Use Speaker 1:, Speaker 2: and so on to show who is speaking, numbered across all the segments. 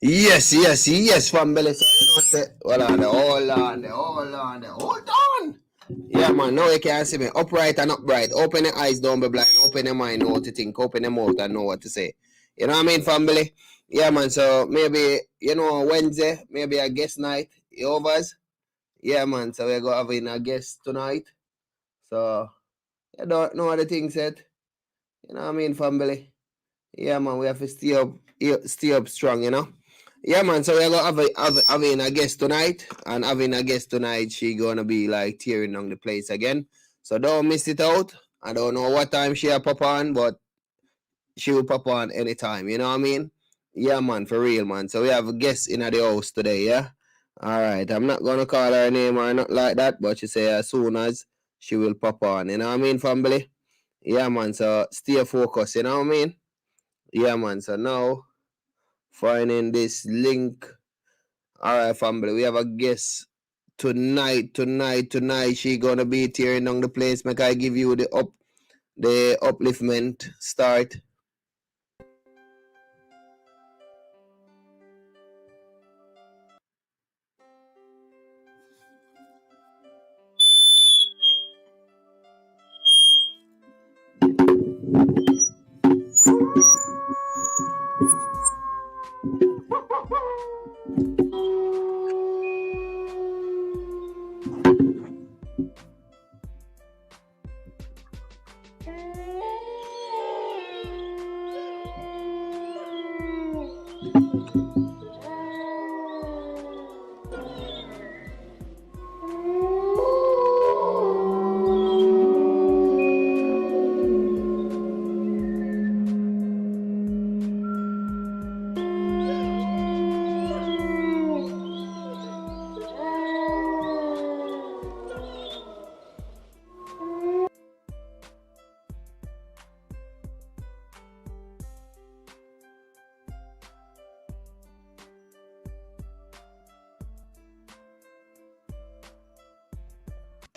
Speaker 1: Yes, family. So you know, say, hold on. Yeah, man. Now you can see me upright and upright. Open your eyes, don't be blind. Open your mind, know what to think. Open your mouth and know what to say. You know what I mean, family? Yeah, man. So maybe Wednesday, maybe a guest night. You overs? Yeah, man. So we're gonna having a guest tonight. So you don't know what the thing said. You know what I mean, family? Yeah, man, we have to stay up strong, you know. Yeah, man. So we're gonna having a guest tonight, and having a guest tonight, she gonna be like tearing down the place again. So don't miss it out. I don't know what time she'll pop on, but she will pop on anytime. You know what I mean? Yeah, man, for real, man. So we have a guest in the house today. Yeah. All right. I'm not gonna call her name or not like that, but she say as soon as she will pop on. You know what I mean, family? Yeah, man. So stay focused. You know what I mean? Yeah, man. So now finding this link. All right, family. We have a guest tonight. She gonna be tearing down the place. Make I give you the upliftment start.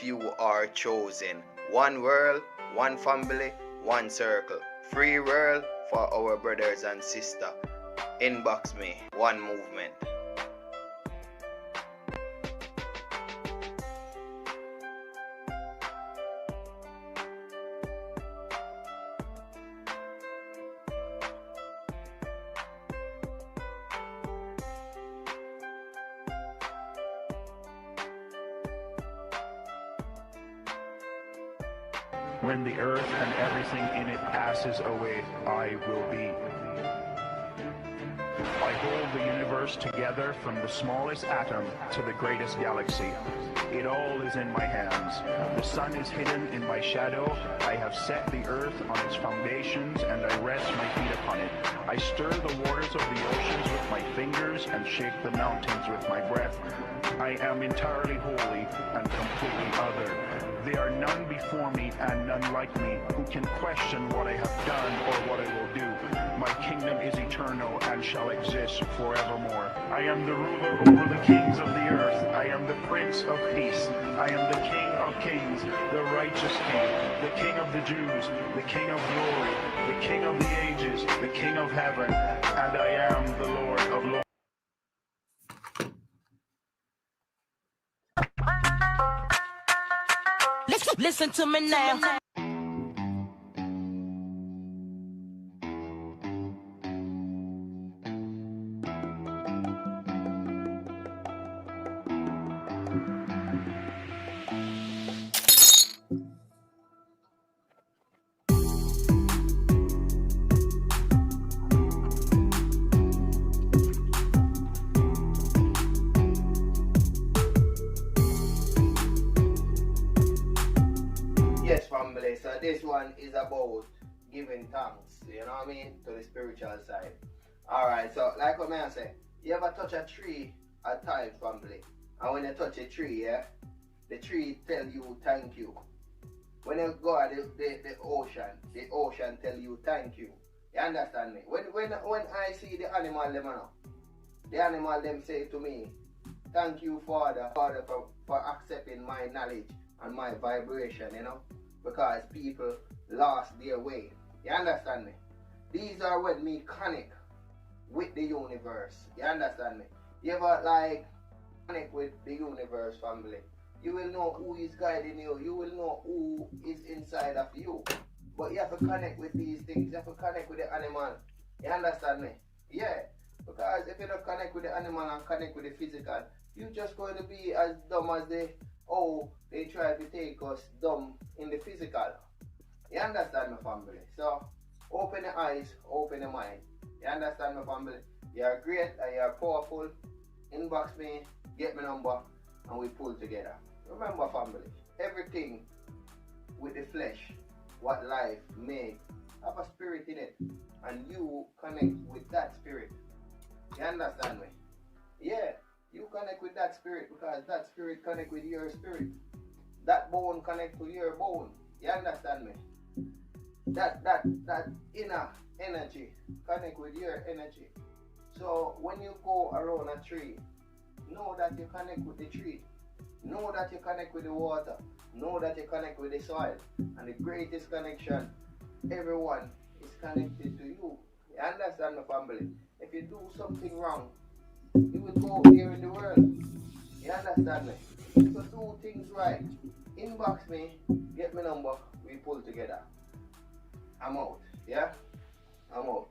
Speaker 1: You are chosen. One world, one family, one circle. Free world for our brothers and sisters. Inbox me. One movement.
Speaker 2: When the earth and everything in it passes away, I will be. I hold the universe together from the smallest atom to the greatest galaxy. It all is in my hands. The sun is hidden in my shadow. I have set the earth on its foundations and I rest my feet upon it. I stir the waters of the oceans with my fingers and shake the mountains with my breath. I am entirely holy and completely other. There are none before me and none like me who can question what I have done or what I will do. My kingdom is eternal and shall exist forevermore. I am the ruler over the kings of the earth. I am the prince of peace. I am the king of kings, the righteous king, the king of the Jews, the king of glory, the king of the ages, the king of heaven, and I am the Lord of lords.
Speaker 3: Listen to me now.
Speaker 1: Yes, family. So this one is about giving thanks, you know what I mean, to the spiritual side. Alright, so like what I say, you ever touch a tree at times, family? And when you touch a tree, yeah, the tree tell you thank you. When you go at the ocean tell you thank you. You understand me? When I see the animal them, you know, the animal them say to me, thank you, Father, for accepting my knowledge and my vibration, you know, because people lost their way. You understand me? These are what me connect with the universe. You understand me? You ever like connect with the universe, family? You will know who is guiding you. You will know who is inside of you. But you have to connect with these things. You have to connect with the animal. You understand me? Yeah. Because if you don't connect with the animal and connect with the physical, you're just going to be as dumb as they try to take us dumb in the physical. You understand, my family? So, open your eyes, open your mind. You understand, my family? You're great and you're powerful. Inbox me, get my number, and we pull together. Remember, family, everything with the flesh, what life makes, have a spirit in it, and you connect with that spirit. You understand me? Yeah, you connect with that spirit because that spirit connect with your spirit. That bone connect with your bone. You understand me? That inner energy connect with your energy. So when you go around a tree, know that you connect with the tree. Know that you connect with the water. Know that you connect with the soil. And the greatest connection, everyone is connected to you. You understand, my family? If you do something wrong, you will go here in the world. You understand me? So do things right. Inbox me, get my number, we pull together. I'm out. Yeah? I'm out.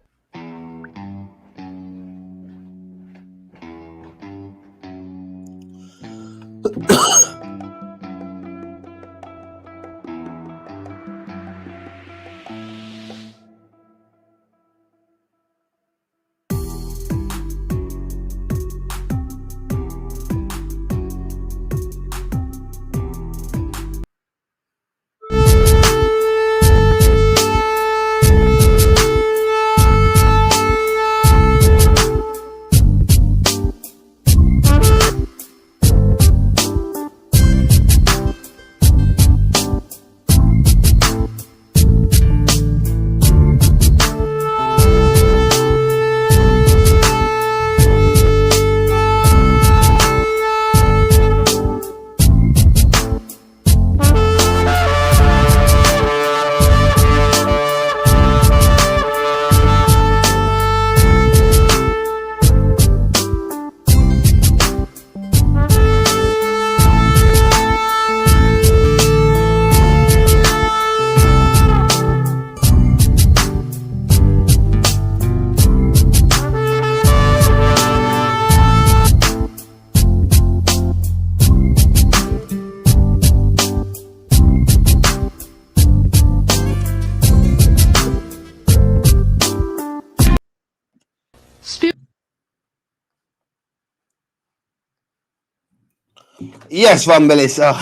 Speaker 1: Yes, family. So,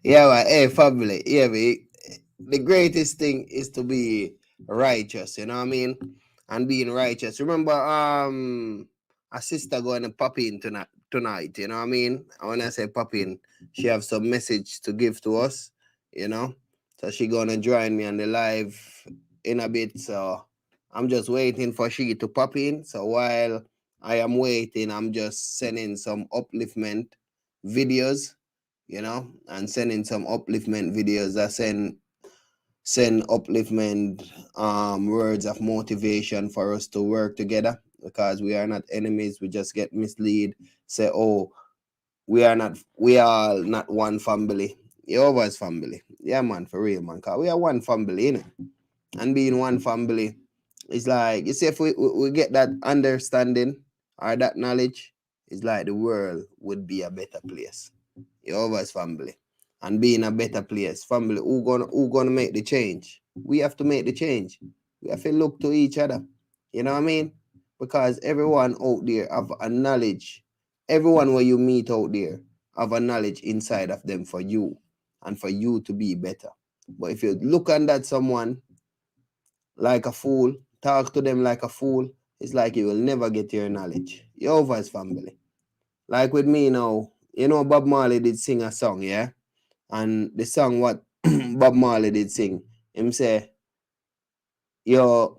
Speaker 1: yeah, man. Hey, family. Yeah, the greatest thing is to be righteous. You know what I mean? And being righteous. Remember, a sister going to pop in tonight. You know what I mean? And when I say pop in, she have some message to give to us. You know, so she gonna join me on the live in a bit. So I'm just waiting for she to pop in. So while I am waiting, I'm just sending some upliftment videos, you know, and sending some upliftment videos that send upliftment words of motivation for us to work together because we are not enemies. We just get misled, say, oh, we are not one family. Jehovah's family. Yeah, man, for real, man. Cause we are one family, innit? And being one family, it's like, you see, if we get that understanding or that knowledge, it's like the world would be a better place. Jehovah's family. And being a better place. Family, who gonna make the change? We have to make the change. We have to look to each other. You know what I mean? Because everyone out there have a knowledge. Everyone where you meet out there have a knowledge inside of them for you and for you to be better. But if you look at someone like a fool, talk to them like a fool, it's like you will never get your knowledge. Jehovah's family. Like with me now, you know Bob Marley did sing a song, yeah? And the song what Bob Marley did sing, him say, your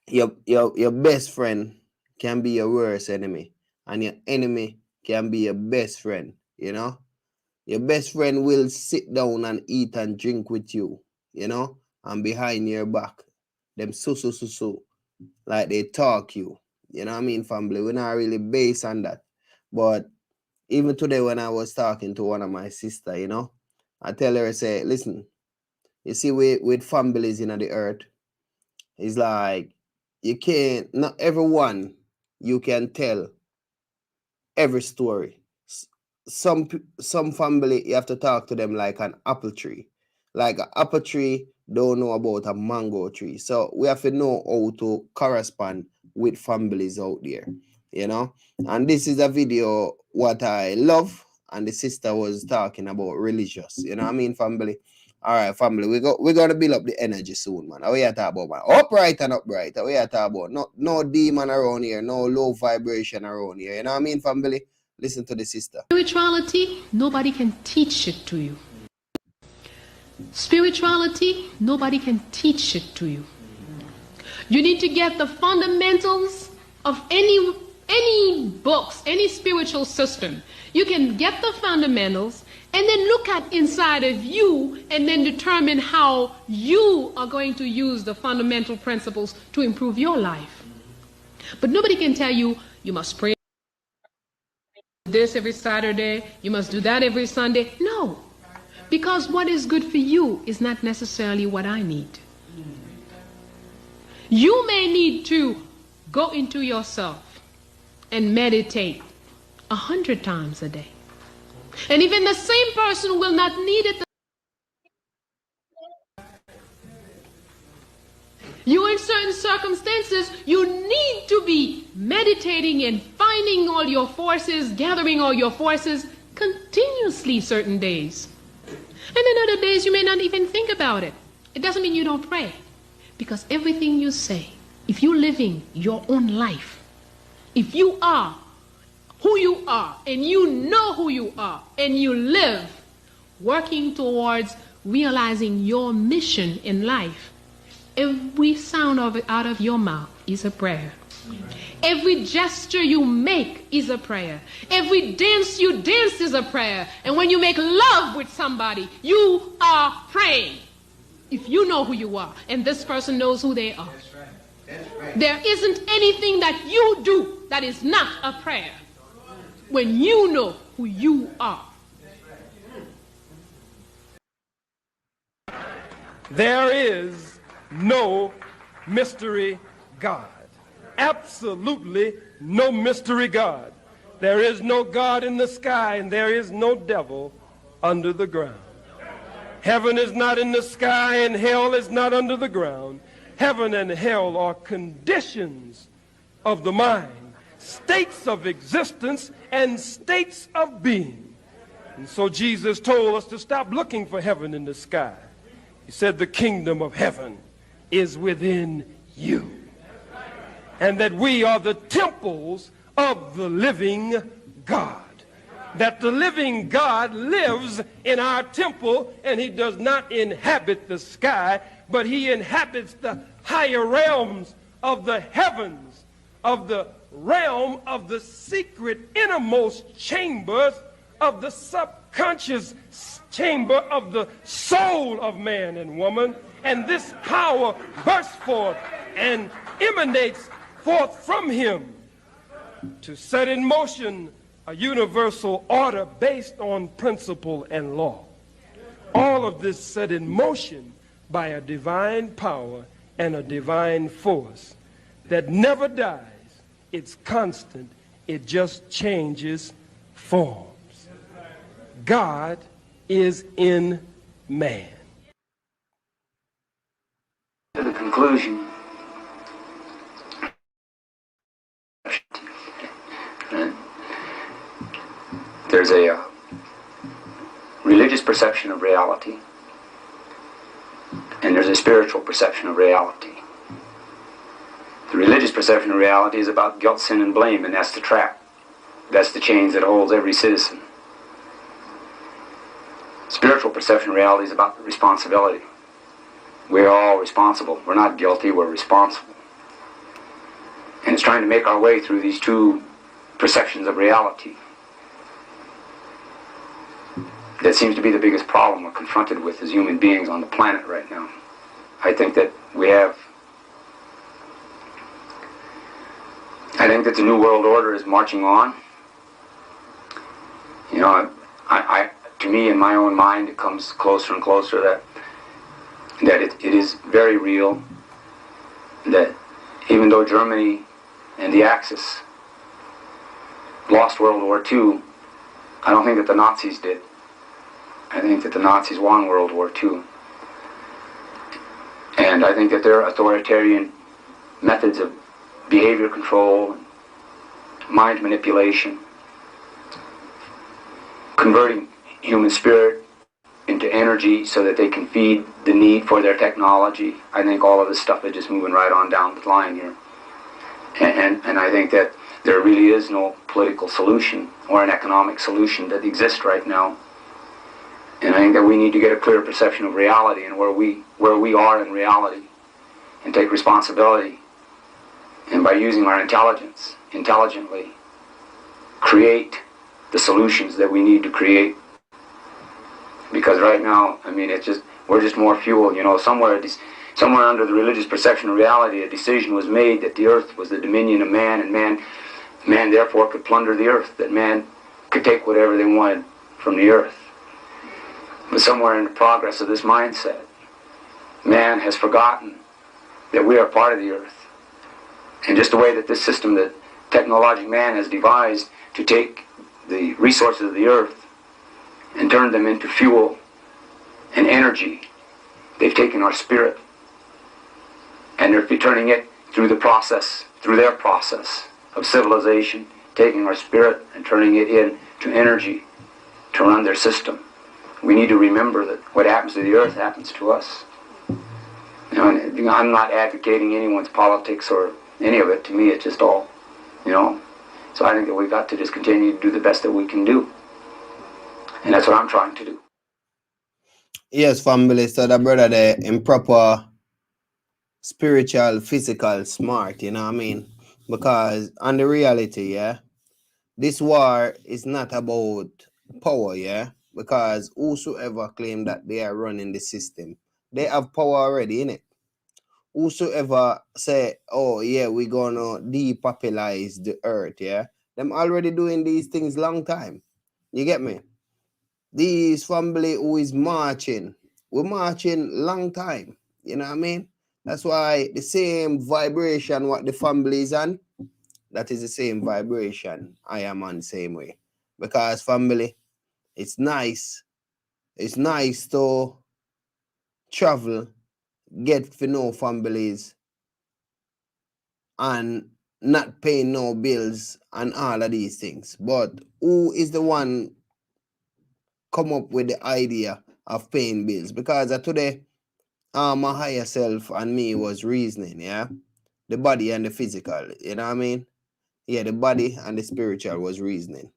Speaker 1: your best friend can be your worst enemy, and your enemy can be your best friend, you know? Your best friend will sit down and eat and drink with you, you know, and behind your back. Them so. Like they talk you. You know what I mean, family? We're not really based on that. But even today when I was talking to one of my sister, you know, I tell her, I say, listen, you see, with families in the earth, it's like you can't, not everyone you can tell every story. Some family you have to talk to them like an apple tree. Like an apple tree don't know about a mango tree. So we have to know how to correspond with families out there, you know. And this is a video what I love, and the sister was talking about religious, you know what I mean, family. All right, family, we're gonna build up the energy soon, man. How we are talking about, man? Upright and upright. How we are talking about? No demon around here, no low vibration around here. You know what I mean, family? Listen to the sister.
Speaker 4: Spirituality, nobody can teach it to you. Spirituality, nobody can teach it to you. You need to get the fundamentals of any books, any spiritual system. You can get the fundamentals and then look at inside of you and then determine how you are going to use the fundamental principles to improve your life. But nobody can tell you, you must pray this every Saturday, you must do that every Sunday. No, because what is good for you is not necessarily what I need. You may need to go into yourself and meditate 100 times a day. And even the same person will not need it. You, in certain circumstances, you need to be meditating and finding all your forces, gathering all your forces continuously certain days. And then other days you may not even think about it. It doesn't mean you don't pray. Because everything you say, if you're living your own life, if you are who you are, and you know who you are, and you live working towards realizing your mission in life, every sound of it out of your mouth is a prayer. Every gesture you make is a prayer. Every dance you dance is a prayer. And when you make love with somebody, you are praying. If you know who you are, and this person knows who they are. That's right. That's right. There isn't anything that you do that is not a prayer. When you know who you are.
Speaker 5: There is no mystery God. Absolutely no mystery God. There is no God in the sky, and there is no devil under the ground. Heaven is not in the sky, and hell is not under the ground. Heaven and hell are conditions of the mind, states of existence and states of being. And so Jesus told us to stop looking for heaven in the sky. He said the kingdom of heaven is within you. And that we are the temples of the living God. That the living God lives in our temple, and he does not inhabit the sky, but he inhabits the higher realms of the heavens, of the realm of the secret innermost chambers of the subconscious chamber of the soul of man and woman. And this power bursts forth and emanates forth from him to set in motion a universal order based on principle and law. All of this set in motion by a divine power and a divine force that never dies. It's constant. It just changes forms. God is in man.
Speaker 6: To the conclusion, there's a religious perception of reality, and there's a spiritual perception of reality. The religious perception of reality is about guilt, sin, and blame, and that's the trap. That's the chains that holds every citizen. Spiritual perception of reality is about responsibility. We're all responsible. We're not guilty, we're responsible. And it's trying to make our way through these two perceptions of reality. That seems to be the biggest problem we're confronted with as human beings on the planet right now. I think that we have think that the New World Order is marching on. You know, to me, in my own mind, it comes closer and closer that it is very real, that even though Germany and the Axis lost World War II, I don't think that the Nazis did. I think that the Nazis won World War II. And I think that their authoritarian methods of behavior control, mind manipulation, converting human spirit into energy so that they can feed the need for their technology, I think all of this stuff is just moving right on down the line here. And I think that there really is no political solution or an economic solution that exists right now. And I think that we need to get a clear perception of reality and where we are in reality, and take responsibility. And by using our intelligence, intelligently, create the solutions that we need to create. Because right now, I mean, we're just more fuel. You know, somewhere under the religious perception of reality, a decision was made that the earth was the dominion of man, and man therefore could plunder the earth, that man could take whatever they wanted from the earth. But somewhere in the progress of this mindset, man has forgotten that we are part of the earth. And just the way that this system that technologic man has devised to take the resources of the earth and turn them into fuel and energy, they've taken our spirit and they're turning it through their process of civilization, taking our spirit and turning it into energy to run their system. We need to remember that what happens to the earth happens to us. You know, and I'm not advocating anyone's politics or any of it. To me, it's just all, you know. So I think that we've got to just continue to do the best that we can do. And that's what I'm trying to do.
Speaker 1: Yes, family. So the brother there, improper, spiritual, physical, smart, you know what I mean? Because on the reality, yeah, this war is not about power, yeah? Because whosoever claim that they are running the system, they have power already, innit? Whosoever say, oh yeah, we're gonna depopularize the earth, yeah, them already doing these things long time. You get me? These family who is marching, we're marching long time. You know what I mean? That's why the same vibration what the family is on, that is the same vibration I am on same way. Because family, it's nice to travel, get to know families, and not paying no bills and all of these things. But who is the one come up with the idea of paying bills? Because today, my higher self and me was reasoning, yeah? The body and the physical, you know what I mean? Yeah, the body and the spiritual was reasoning.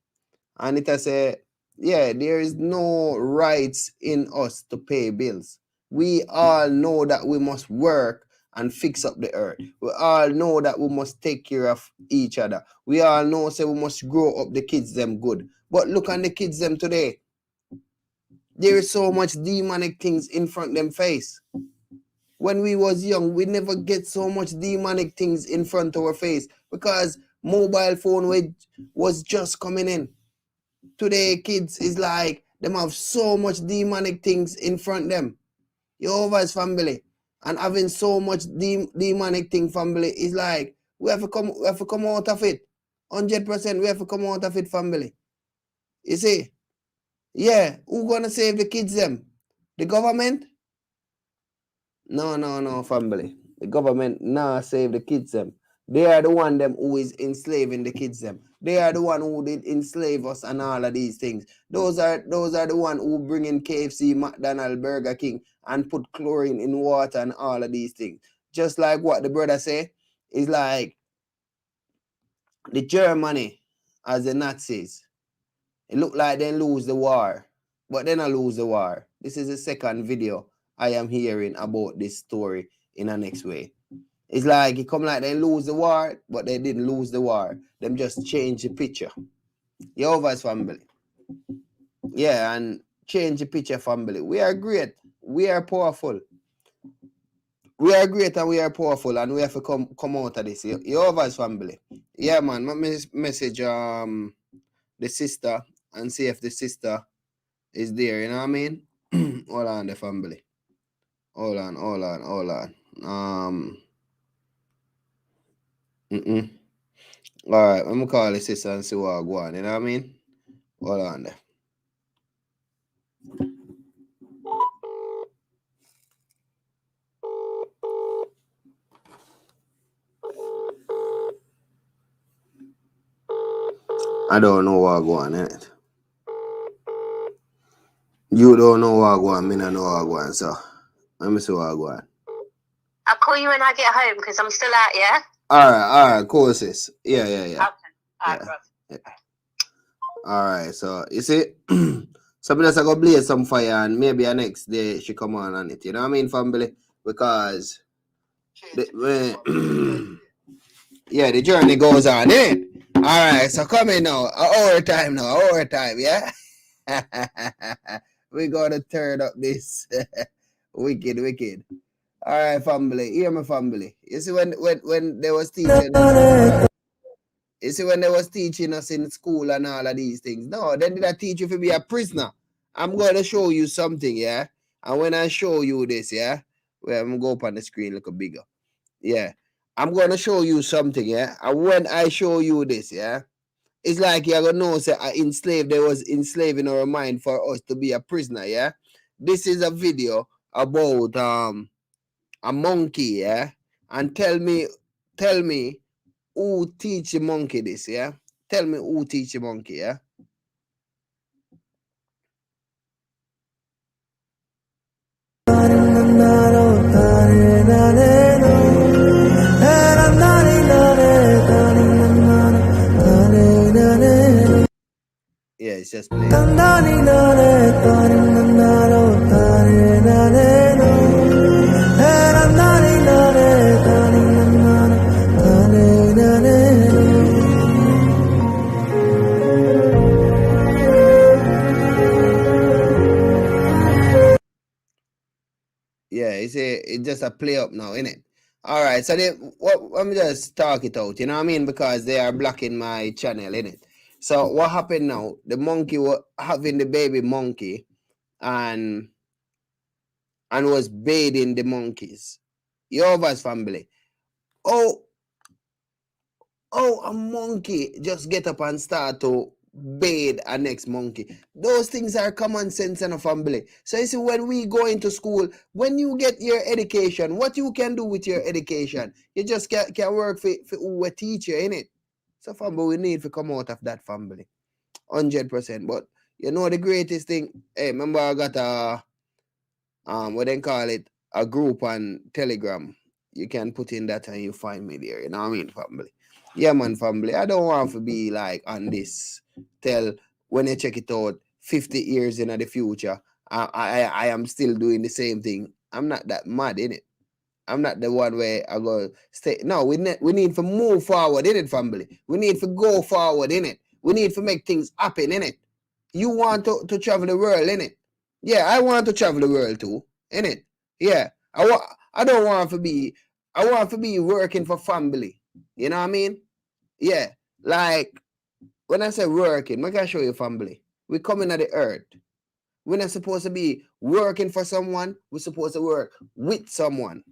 Speaker 1: And it has said, yeah, there is no rights in us to pay bills. We all know that we must work and fix up the earth. We all know that we must take care of each other. We all know say we must grow up the kids them good. But look at the kids them today. There is so much demonic things in front of them face. When we was young, we never get so much demonic things in front of our face because mobile phone was just coming in. Today, kids is like them have so much demonic things in front of them. Jehovah's family, and having so much demonic thing family is like we have to come out of it. 100% we have to come out of it, family. You see? Yeah, who gonna save the kids them? The government? No, family. The government nah save the kids them. They are the one them who is enslaving the kids them. They are the one who did enslave us and all of these things. Those are the one who bring in KFC, McDonald's, Burger King and put chlorine in water and all of these things. Just like what the brother say, is like the Germany as the Nazis. It look like they lose the war, but they not lose the war. This is the second video I am hearing about this story in a next way. It's like it come like they lose the war, but they didn't lose the war. Them just change the picture. Jehovah's family. Yeah, and change the picture, family. We are great. We are powerful. We are great and we are powerful, and we have to come out of this. Jehovah's family. Yeah, man. Let me message the sister and see if the sister is there. You know what I mean? Hold on, the family. Hold on. All right, I'm gonna call the sister and see what I go on. You know what I mean? Hold on there. I don't know what I go on, innit? You don't know what I go on, me don't know what I go on, so let me see what I go on.
Speaker 7: I'll call you when I get home because I'm still out, yeah?
Speaker 1: All right, cool, sis. Yeah.
Speaker 7: Okay. All right, bro.
Speaker 1: All right, so you see, somebody else I go blaze some fire and maybe the next day she come on it. You know what I mean, family? Because yeah, the journey goes on, innit? All right, so come in now. Our time, yeah? We're going to turn up this wicked. All right, family. Hear me, family. You see, when they was teaching, us in school and all of these things. No, then did I teach you to be a prisoner? I'm going to show you something, yeah? And when I show you this, yeah? Well, I'm going to go up on the screen a little bigger. Yeah. I'm going to show you something, yeah? And when I show you this, yeah? It's like you're going to know, say, there was enslaving our mind for us to be a prisoner, yeah? This is a video about a monkey, yeah? And tell me who teach a monkey this, yeah? Tell me who teach a monkey, yeah? Yeah, it's just playing. Yeah, it's just a play up now, innit? All right, so let me just talk it out, you know what I mean? Because they are blocking my channel, innit? So what happened now? The monkey was having the baby monkey and was bathing the monkeys. Yova's family. Oh, a monkey just get up and start to bathe a next monkey. Those things are common sense in a family. So you see, when we go into school, when you get your education, what you can do with your education, you just can work for who a teacher, innit? So family, we need to come out of that family. 100%. But you know the greatest thing, hey, remember I got a what they call it, a group on Telegram. You can put in that and you find me there. You know what I mean, family? Yeah, man, family. I don't want to be like on this. Tell when you check it out, 50 years in the future, I am still doing the same thing. I'm not that mad, innit? I'm not the one where I go stay. No, we need to move forward, innit, family? We need to go forward, innit? We need to make things happen, innit? You want to travel the world, innit? Yeah, I want to travel the world too, innit? Yeah, I don't want to be. I want to be working for family. You know what I mean? Yeah, like when I say working, I can show you family. We coming at the earth. We're not supposed to be working for someone. We're supposed to work with someone.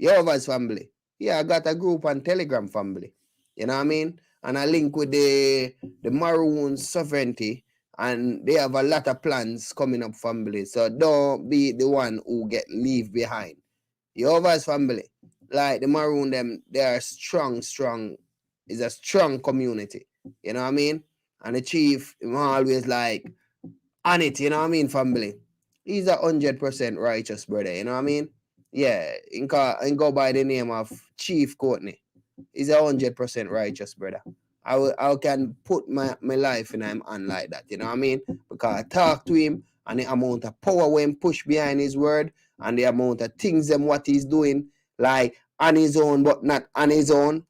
Speaker 1: Yova's family. Yeah, I got a group on Telegram, family. You know what I mean? And I link with the Maroon Sovereignty, and they have a lot of plans coming up, family. So don't be the one who get leave behind. Yova's family, like the Maroon, they are strong. It's a strong community. You know what I mean? And the chief, always like on it. You know what I mean, family? He's 100% righteous, brother. You know what I mean? Yeah, and go by the name of Chief Courtney. He's 100% righteous, brother. I can put my life in him on like that, you know what I mean? Because I talk to him and the amount of power when push behind his word and the amount of things and what he's doing, like on his own but not on his own.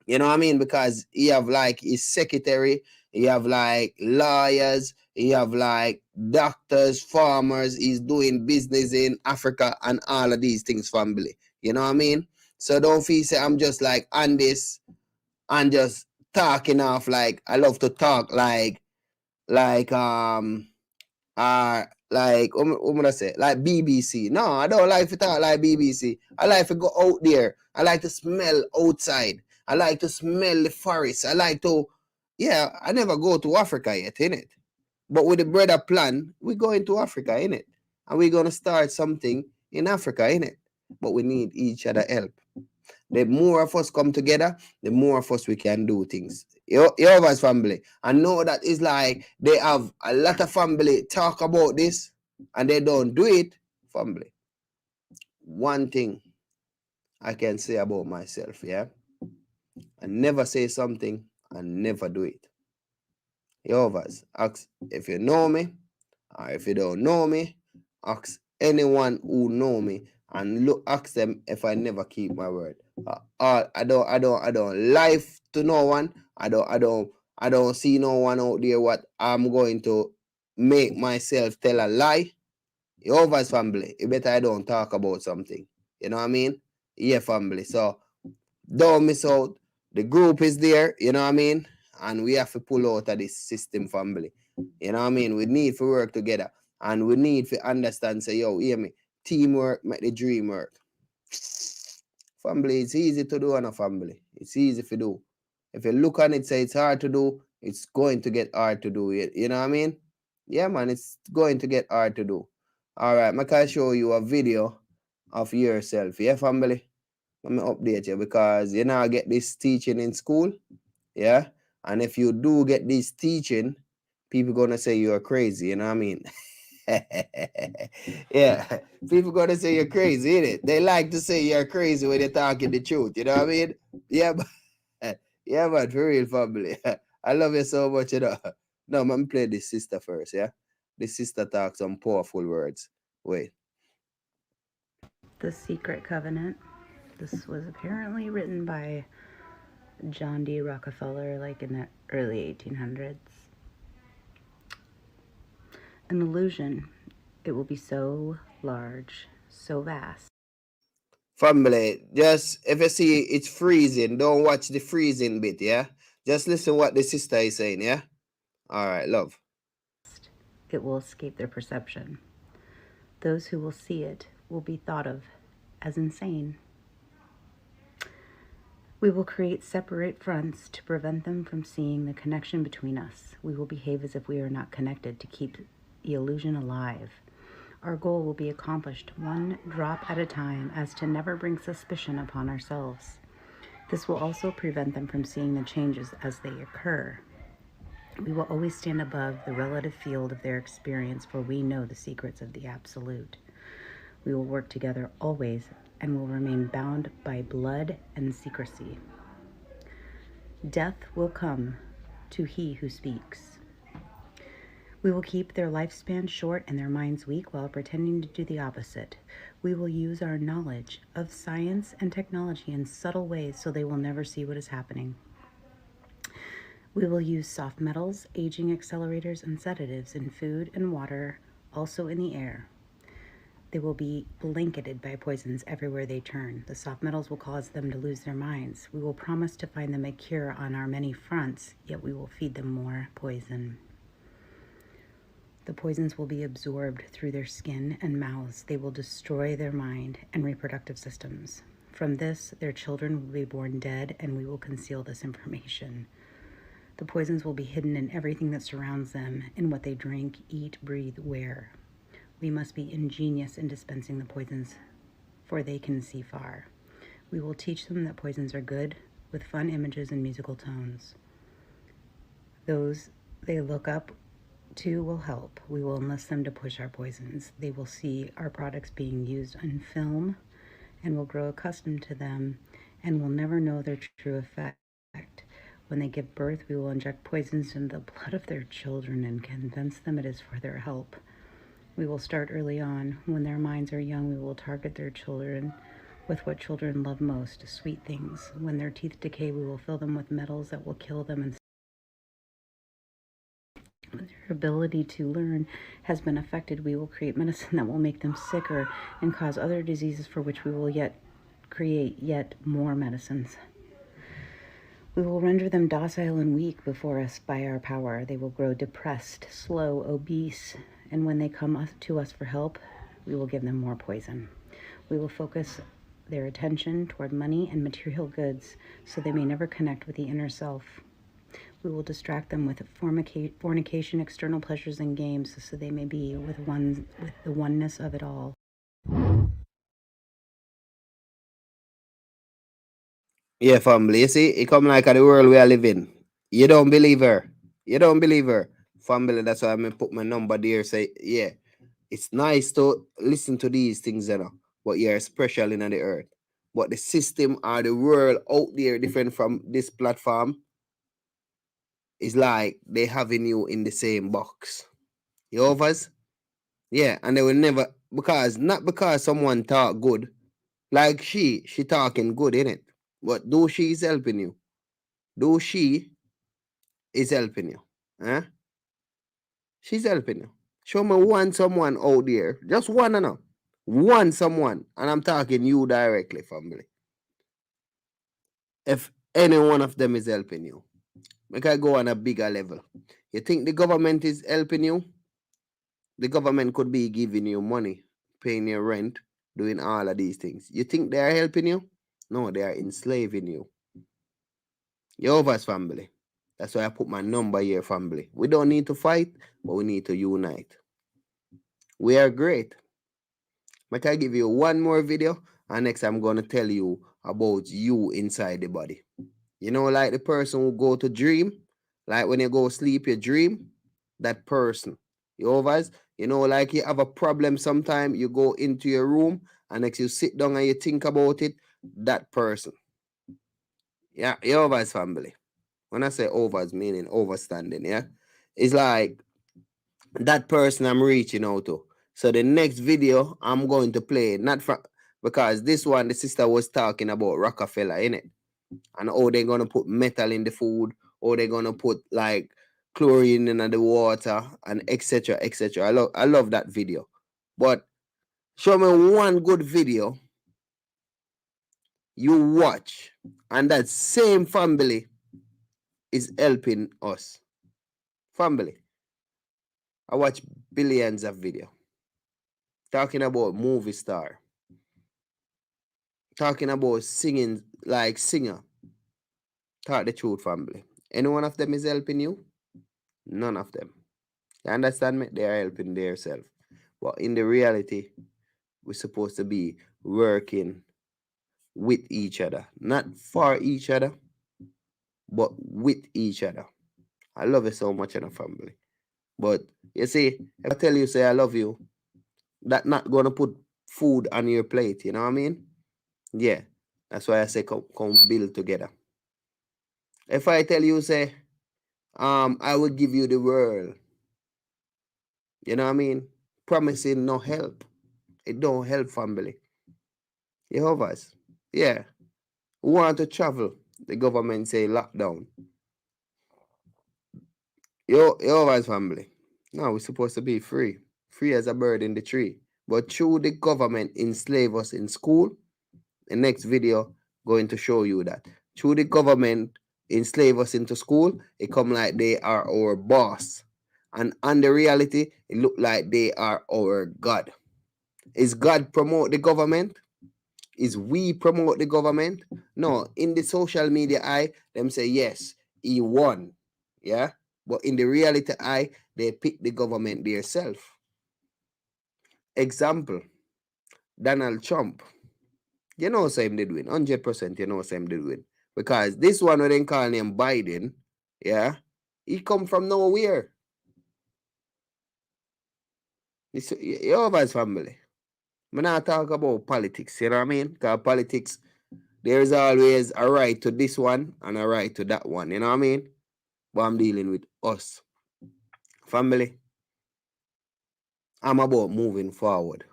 Speaker 1: You know what I mean? Because he have like his secretary, he have like lawyers, he have like doctors, farmers. He's doing business in Africa and all of these things, family. You know what I mean? So don't feel say I'm just like on this and just talking off like I love to talk like what would I say? Like BBC. No, I don't like to talk like BBC. I like to go out there. I like to smell outside. I like to smell the forest. I like to, yeah, I never go to Africa yet, innit? But with the brother plan, we're going to Africa, innit? And we're going to start something in Africa, innit? But we need each other help. The more of us come together, the more of us we can do things. Yova's family. I know that it's like they have a lot of family talk about this and they don't do it. Family. One thing I can say about myself, yeah? I never say something and never do it. Yova's, ask if you know me or if you don't know me, ask anyone who know me and ask them if I never keep my word. I don't lie to no one. I don't see no one out there what I'm going to make myself tell a lie. Yova's family. You better I don't talk about something. You know what I mean? Yeah, family. So don't miss out. The group is there, you know what I mean? And we have to pull out of this system, family. You know what I mean? We need to work together. And we need to understand, say, yo, hear me, teamwork make the dream work. Family, it's easy to do on a family. It's easy to do. If you look on it, say it's hard to do, it's going to get hard to do. You know what I mean? Yeah, man, it's going to get hard to do. All right, I can show you a video of yourself. Yeah, family? Let me update you because you now get this teaching in school. Yeah? And if you do get this teaching, people gonna say you're crazy, you know what I mean? Yeah, people gonna say you're crazy, innit? They like to say you're crazy when you're talking the truth, you know what I mean? Yeah, but yeah, man, for real, family. I love you so much, you know. No, man, play this sister first, yeah? This sister talks some powerful words. Wait.
Speaker 8: The Secret Covenant. This was apparently written by John D. Rockefeller, like in the early 1800s. An illusion. It will be so large, so vast.
Speaker 1: Family, just if you see it's freezing, don't watch the freezing bit, yeah? Just listen what the sister is saying, yeah? All right, love.
Speaker 8: It will escape their perception. Those who will see it will be thought of as insane. We will create separate fronts to prevent them from seeing the connection between us. We will behave as if we are not connected to keep the illusion alive. Our goal will be accomplished one drop at a time as to never bring suspicion upon ourselves. This will also prevent them from seeing the changes as they occur. We will always stand above the relative field of their experience, for we know the secrets of the Absolute. We will work together always and will remain bound by blood and secrecy. Death will come to he who speaks. We will keep their lifespan short and their minds weak while pretending to do the opposite. We will use our knowledge of science and technology in subtle ways so they will never see what is happening. We will use soft metals, aging accelerators, and sedatives in food and water, also in the air. They will be blanketed by poisons everywhere they turn. The soft metals will cause them to lose their minds. We will promise to find them a cure on our many fronts, yet we will feed them more poison. The poisons will be absorbed through their skin and mouths. They will destroy their mind and reproductive systems. From this, their children will be born dead, and we will conceal this information. The poisons will be hidden in everything that surrounds them, in what they drink, eat, breathe, wear. We must be ingenious in dispensing the poisons, for they can see far. We will teach them that poisons are good, with fun images and musical tones. Those they look up to will help. We will enlist them to push our poisons. They will see our products being used on film and will grow accustomed to them and will never know their true effect. When they give birth, we will inject poisons into the blood of their children and convince them it is for their help. We will start early on. When their minds are young, we will target their children with what children love most, sweet things. When their teeth decay, we will fill them with metals that will kill them. And when their ability to learn has been affected, we will create medicine that will make them sicker and cause other diseases for which we will yet create yet more medicines. We We will render them docile and weak before us by our power. They will grow depressed, slow, obese, and when they come to us for help, we will give them more poison. We will focus their attention toward money and material goods so they may never connect with the inner self. We will distract them with fornication, external pleasures, and games so they may be with the oneness of it all.
Speaker 1: Yeah, family. You see, it come like the world we are living. You don't believe her. You don't believe her. Family, that's why I put my number there. Say, yeah, it's nice to listen to these things, you know, but you're special in the earth. But the system or the world out there, different from this platform, is like they having you in the same box. You overs? Yeah, and they will never, not because someone talk good, like she talking good, innit? But do she is helping you? Do she is helping you? Huh? She's helping you. Show me one someone out there. Just one, no. One someone. And I'm talking you directly, family. If any one of them is helping you, make I go on a bigger level. You think the government is helping you? The government could be giving you money, paying your rent, doing all of these things. You think they are helping you? No, they are enslaving you. Jehovah's family. That's why I put my number here, family. We don't need to fight, but we need to unite. We are great. Might I give you one more video, and next I'm going to tell you about you inside the body. You know, like the person who go to dream, like when you go sleep, you dream, that person. Jehovah's, you know, like you have a problem sometime, you go into your room, and next you sit down and you think about it, that person. Yeah, Jehovah's family. When I say overs, meaning overstanding, yeah? It's like that person I'm reaching out to. So the next video I'm going to play, not from, because this one, the sister was talking about Rockefeller, innit? And how they're going to put metal in the food, or they're going to put like chlorine in the water, and etc., etc. I love that video. But show me one good video you watch, and that same family is helping us. Family. I watch billions of videos talking about movie star, talking about singing, like singer. Talk the truth, family. Any one of them is helping you? None of them. You understand me? They are helping themselves. But in the reality, we're supposed to be working with each other. Not for each other, but with each other. I love you so much in a family. But you see, if I tell you, say I love you, that's not going to put food on your plate. You know what I mean? Yeah. That's why I say come build together. If I tell you, say, I will give you the world. You know what I mean? Promising no help. It don't help, family. Jehovah's. Yeah. Who want to travel? The government say lockdown. Jehovah's family. No, we're supposed to be free. Free as a bird in the tree. But through the government enslave us in school, the next video going to show you that. Through the government enslave us into school, it come like they are our boss. And on the reality, it look like they are our God. Is God promote the government? Is we promote the government? No, in the social media eye, them say yes, he won. Yeah? But in the reality eye, they pick the government themselves. Example, Donald Trump. You know same did win. 100% you know same did win. Because this one, when they call him Biden, yeah, he come from nowhere. Jehovah's family. I'm not talk about politics, you know what I mean? Because politics, there's always a right to this one and a right to that one, you know what I mean? But I'm dealing with us. Family, I'm about moving forward.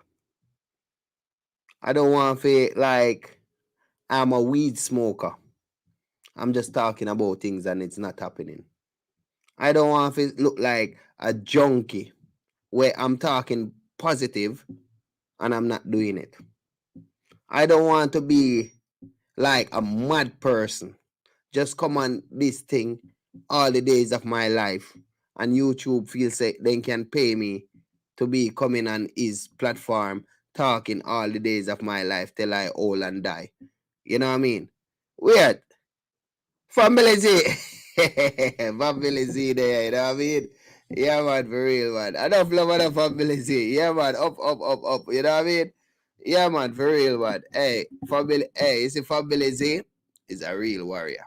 Speaker 1: I don't want to feel like I'm a weed smoker. I'm just talking about things and it's not happening. I don't want to look like a junkie where I'm talking positive and I'm not doing it. I don't want to be like a mad person just come on this thing all the days of my life, and YouTube feels like they can pay me to be coming on his platform talking all the days of my life till I old and die. You know what I mean? Weird. Family Z. Family Z there, you know what I mean? Yeah, man, for real, man. Enough love on the Family Z. Yeah, man, up, you know what I mean? Yeah, man, for real, man. Hey, you see, Family Z is a real warrior.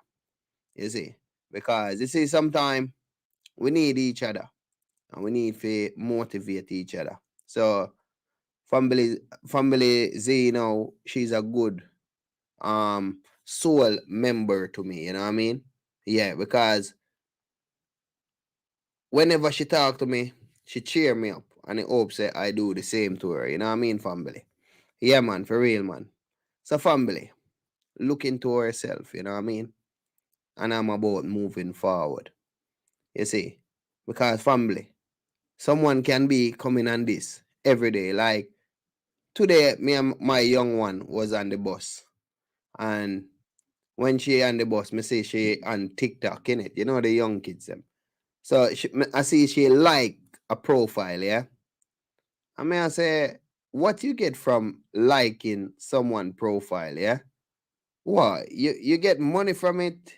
Speaker 1: You see? Because, you see, sometimes we need each other. And we need to motivate each other. So, Family Z, you know, she's a good soul member to me, you know what I mean? Yeah, because whenever she talk to me, she cheer me up, and I hope say I do the same to her, you know what I mean, family? Yeah, man, for real, man. So, family, look into herself, you know what I mean? And I'm about moving forward. You see? Because, family, someone can be coming on this every day. Like, today, me and my young one was on the bus. And when she on the bus, me see she on TikTok, innit? You know the young kids them. So I see she like a profile, yeah? I mean, I say, what you get from liking someone profile, yeah? What? You get money from it?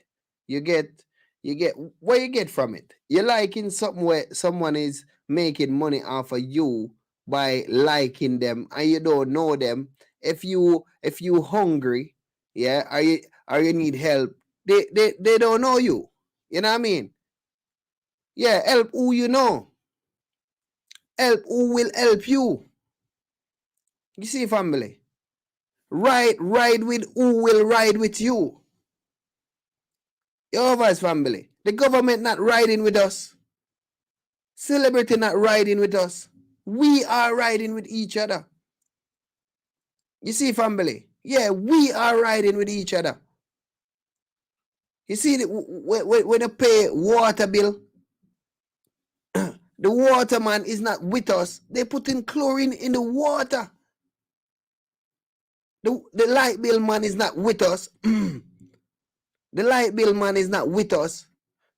Speaker 1: You get what you get from it? You're liking something where someone is making money off of you by liking them and you don't know them. If you hungry, yeah, are you need help, they don't know you. You know what I mean? Yeah, help who you know. Help who will help you. You see, family? Ride with who will ride with you. Your vice family. The government not riding with us. Celebrity not riding with us. We are riding with each other. You see, family? Yeah, we are riding with each other. You see, when you pay water bill, the waterman is not with us. They put in chlorine in the water. The light bill man is not with us. The light bill man is not with us.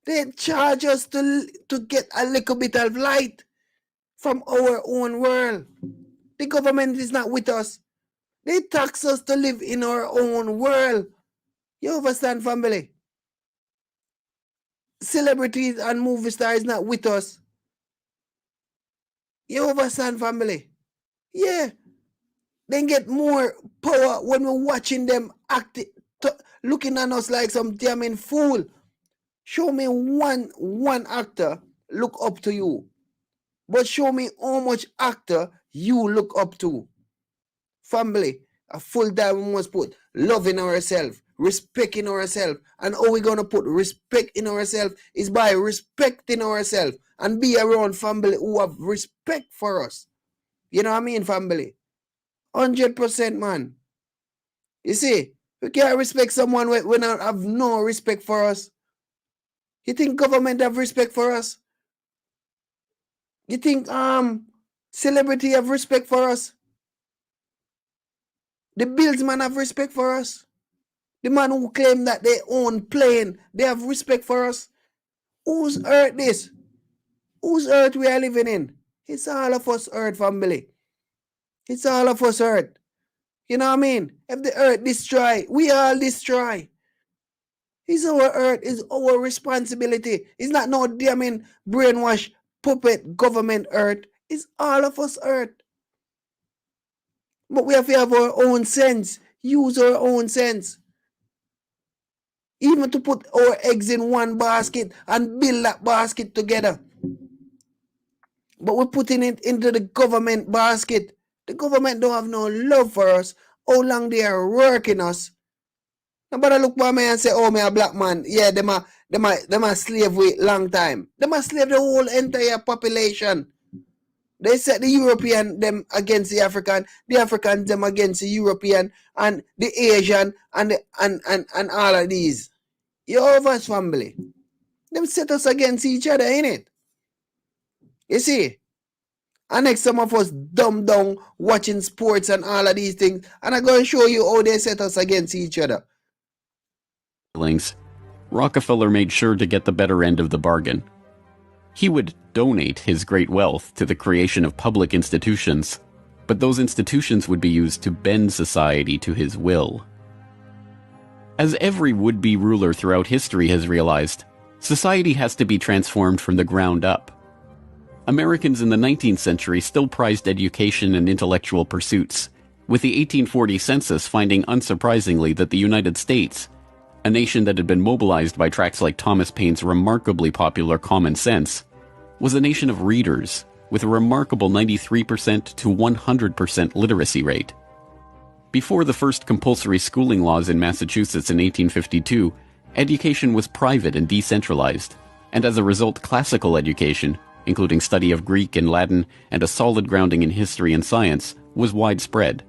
Speaker 1: They charge us to get a little bit of light from our own world. The government is not with us. They tax us to live in our own world. You understand, family? Celebrities and movie stars not with us. You understand, family? Yeah. They get more power when we're watching them looking at us like some damn fool. Show me one actor look up to you. But show me how much actor you look up to. Family, a full time we must put love in ourselves, respect in ourselves. And how we going to put respect in ourselves is by respecting ourselves and be around family who have respect for us. You know what I mean, family? 100%, man. You see, we can't respect someone when I have no respect for us. You think government have respect for us? You think celebrity have respect for us? The Billsman have respect for us? The man who claim that they own plane, they have respect for us? Whose earth this? Whose earth we are living in? It's all of us earth, family. It's all of us earth. You know what I mean? If the earth destroy, we all destroy. It's our earth, it's our responsibility. It's not no damn brainwash puppet government earth. It's all of us earth. But we have to have our own sense. Use our own sense. Even to put our eggs in one basket and build that basket together. But we're putting it into the government basket. The government don't have no love for us. How long they are working us. Nobody look by me and say, oh, me a black man. Yeah, them a slave with long time. Them a slave the whole entire population. They set the European them against the African them against the European and the Asian and all of these. Jehovah's family. Them set us against each other, innit? You see? And next some of us dumb down watching sports and all of these things. And I'm going to show you how they set us against each other.
Speaker 9: Rockefeller made sure to get the better end of the bargain. He would donate his great wealth to the creation of public institutions, but those institutions would be used to bend society to his will. As every would-be ruler throughout history has realized, society has to be transformed from the ground up. Americans in the 19th century still prized education and intellectual pursuits, with the 1840 census finding unsurprisingly that the United States, a nation that had been mobilized by tracts like Thomas Paine's remarkably popular Common Sense, was a nation of readers with a remarkable 93% to 100% literacy rate. Before the first compulsory schooling laws in Massachusetts in 1852, education was private and decentralized, and as a result classical education, including study of Greek and Latin and a solid grounding in history and science, was widespread.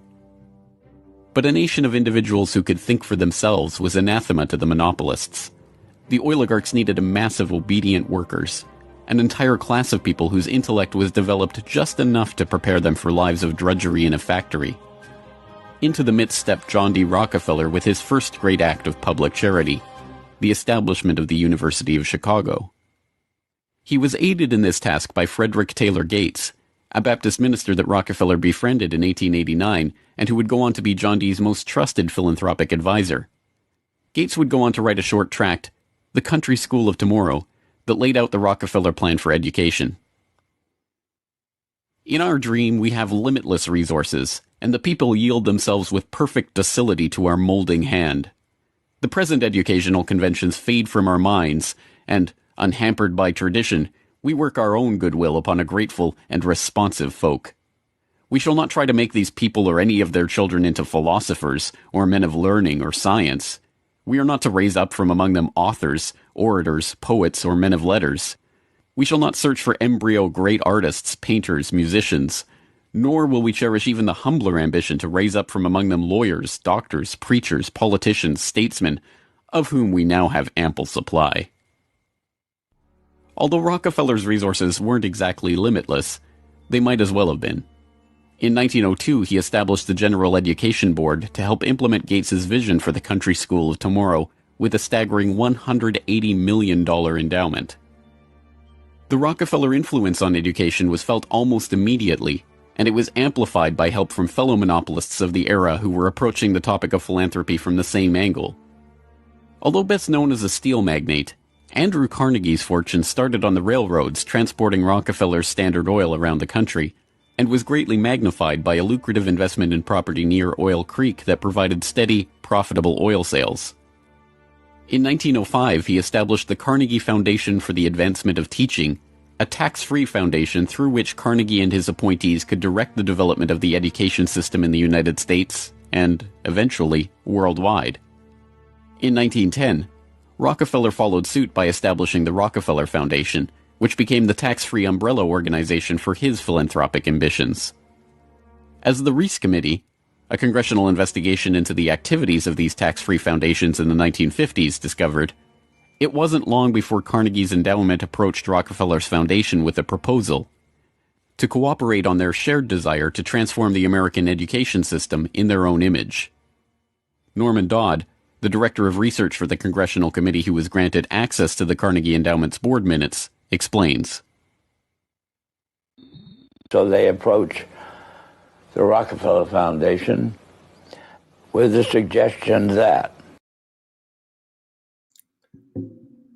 Speaker 9: But a nation of individuals who could think for themselves was anathema to the monopolists. The oligarchs needed a mass of obedient workers, an entire class of people whose intellect was developed just enough to prepare them for lives of drudgery in a factory. Into the midst stepped John D. Rockefeller with his first great act of public charity, the establishment of the University of Chicago. He was aided in this task by Frederick Taylor Gates, a Baptist minister that Rockefeller befriended in 1889 and who would go on to be John D.'s most trusted philanthropic advisor. Gates would go on to write a short tract, The Country School of Tomorrow, that laid out the Rockefeller plan for education. In our dream, we have limitless resources, and the people yield themselves with perfect docility to our molding hand. The present educational conventions fade from our minds, and, unhampered by tradition, we work our own goodwill upon a grateful and responsive folk. We shall not try to make these people or any of their children into philosophers, or men of learning or science. We are not to raise up from among them authors, orators, poets, or men of letters. We shall not search for embryo great artists, painters, musicians, nor will we cherish even the humbler ambition to raise up from among them lawyers, doctors, preachers, politicians, statesmen, of whom we now have ample supply. Although Rockefeller's resources weren't exactly limitless, they might as well have been. In 1902, he established the General Education Board to help implement Gates's vision for the Country School of Tomorrow with a staggering $180 million endowment. The Rockefeller influence on education was felt almost immediately, and it was amplified by help from fellow monopolists of the era who were approaching the topic of philanthropy from the same angle. Although best known as a steel magnate, Andrew Carnegie's fortune started on the railroads transporting Rockefeller's Standard Oil around the country, and was greatly magnified by a lucrative investment in property near Oil Creek that provided steady, profitable oil sales. In 1905, he established the Carnegie Foundation for the Advancement of Teaching, a tax-free foundation through which Carnegie and his appointees could direct the development of the education system in the United States and, eventually, worldwide. In 1910, Rockefeller followed suit by establishing the Rockefeller Foundation, which became the tax-free umbrella organization for his philanthropic ambitions. As the Reese Committee, a congressional investigation into the activities of these tax-free foundations in the 1950s, discovered, it wasn't long before Carnegie's endowment approached Rockefeller's foundation with a proposal to cooperate on their shared desire to transform the American education system in their own image. Norman Dodd, the director of research for the congressional committee who was granted access to the Carnegie Endowment's board minutes, explains.
Speaker 10: So they approach the Rockefeller Foundation with the suggestion that.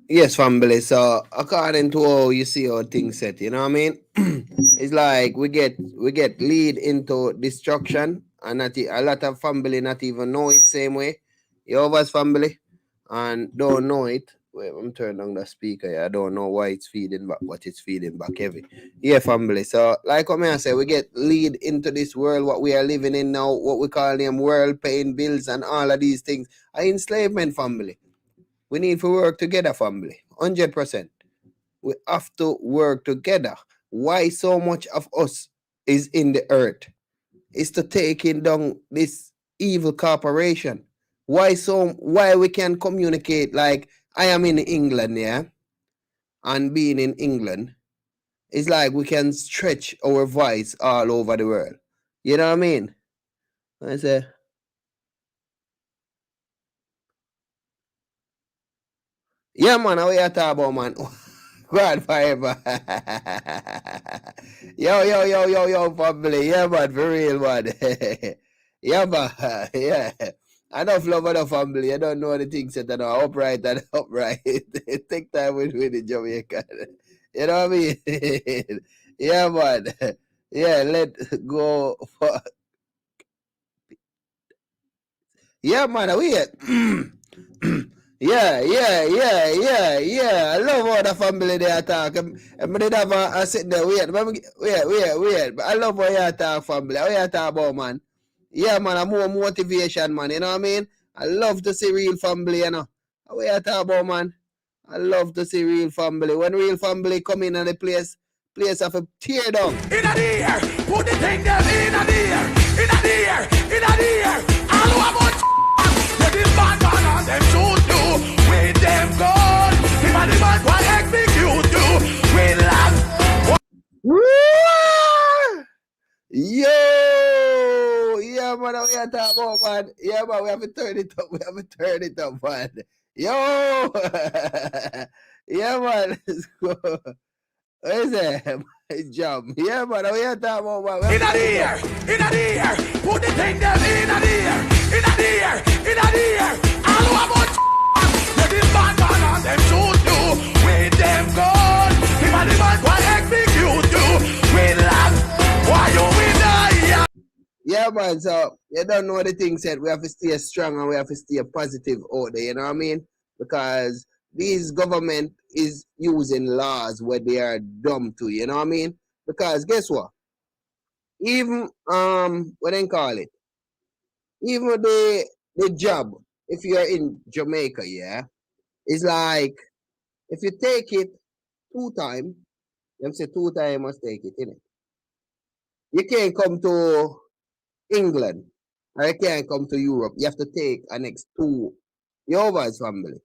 Speaker 1: Yes, family. So according to how you see how things set, you know what I mean? It's like we get lead into destruction, and a lot of family not even know it same way. Yova's family and don't know it. Wait, I'm turning on the speaker here. I don't know why it's feeding back, but it's feeding back heavy. Yeah, family. So, like what I say, we get lead into this world, what we are living in now, what we call them world paying bills and all of these things. Are enslavement, family. We need to work together, family. 100%. We have to work together. Why so much of us is in the earth? Is to taking down this evil corporation. Why we can communicate like I am in England, yeah? And being in England, it's like we can stretch our voice all over the world. You know what I mean? I say, Yeah, man, how you talk about, man? God forever. yo, family. Yeah, man, for real, man. Yeah, man. Yeah. Enough love of the family. I don't know the things that are upright and upright. Take time with the Jamaican. You know what I mean? Yeah, man. Yeah, let go. Yeah, man, wait. Yeah. I love how the family they attack. I did have a sit there, wait. But I love how you attack family. How you attack about, man. Yeah, man, I'm more motivation, man. You know what I mean? I love to see real family, you know. How you attack about, man? I love to see real family. When real family come in and the place have a tear down.
Speaker 11: In a deer, put the thing them in a deer, in a deer, in a deer. All who about let this bad man and them shoot you with them gun. If a the man will execute you with land.
Speaker 1: Yo, yeah, man, we are talking about, man. Yeah, man, we have to turn it up. Man. Yo, yeah, man. What is that? Jump. Yeah, man, we are talking about, man.
Speaker 11: In a deer, put the thing them in a deer, in a deer, in a deer. All who about let this bad man and them shoot you with them gun. If a the man will execute you with land. Why you will die?
Speaker 1: Yeah, man, so you don't know the thing said. We have to stay strong and we have to stay positive out there, you know what I mean? Because these government is using laws where they are dumb to, you know what I mean? Because guess what? Even what they call it? Even the job, if you're in Jamaica, yeah, it's like if you take it 2 times, them say 2 times must take it, innit? You can't come to England, or you can't come to Europe. You have to take an next 2 Jehovah's family.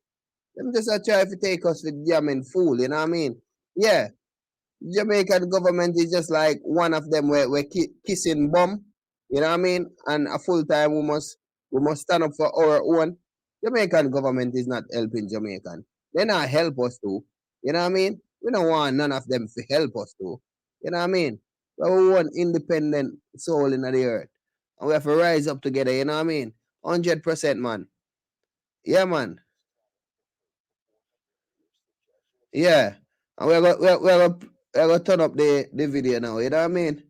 Speaker 1: Them just a try to take us with jamming fool, you know what I mean? Yeah. Jamaican government is just like one of them where we're kissing bum, you know what I mean? And a full time we must stand up for our own. Jamaican government is not helping Jamaican. They not help us too. You know what I mean? We don't want none of them to help us too. You know what I mean? We want independent soul in the earth. And we have to rise up together, you know what I mean? 100%, man. Yeah, man. Yeah. And we're gonna turn up the video now, you know what I mean?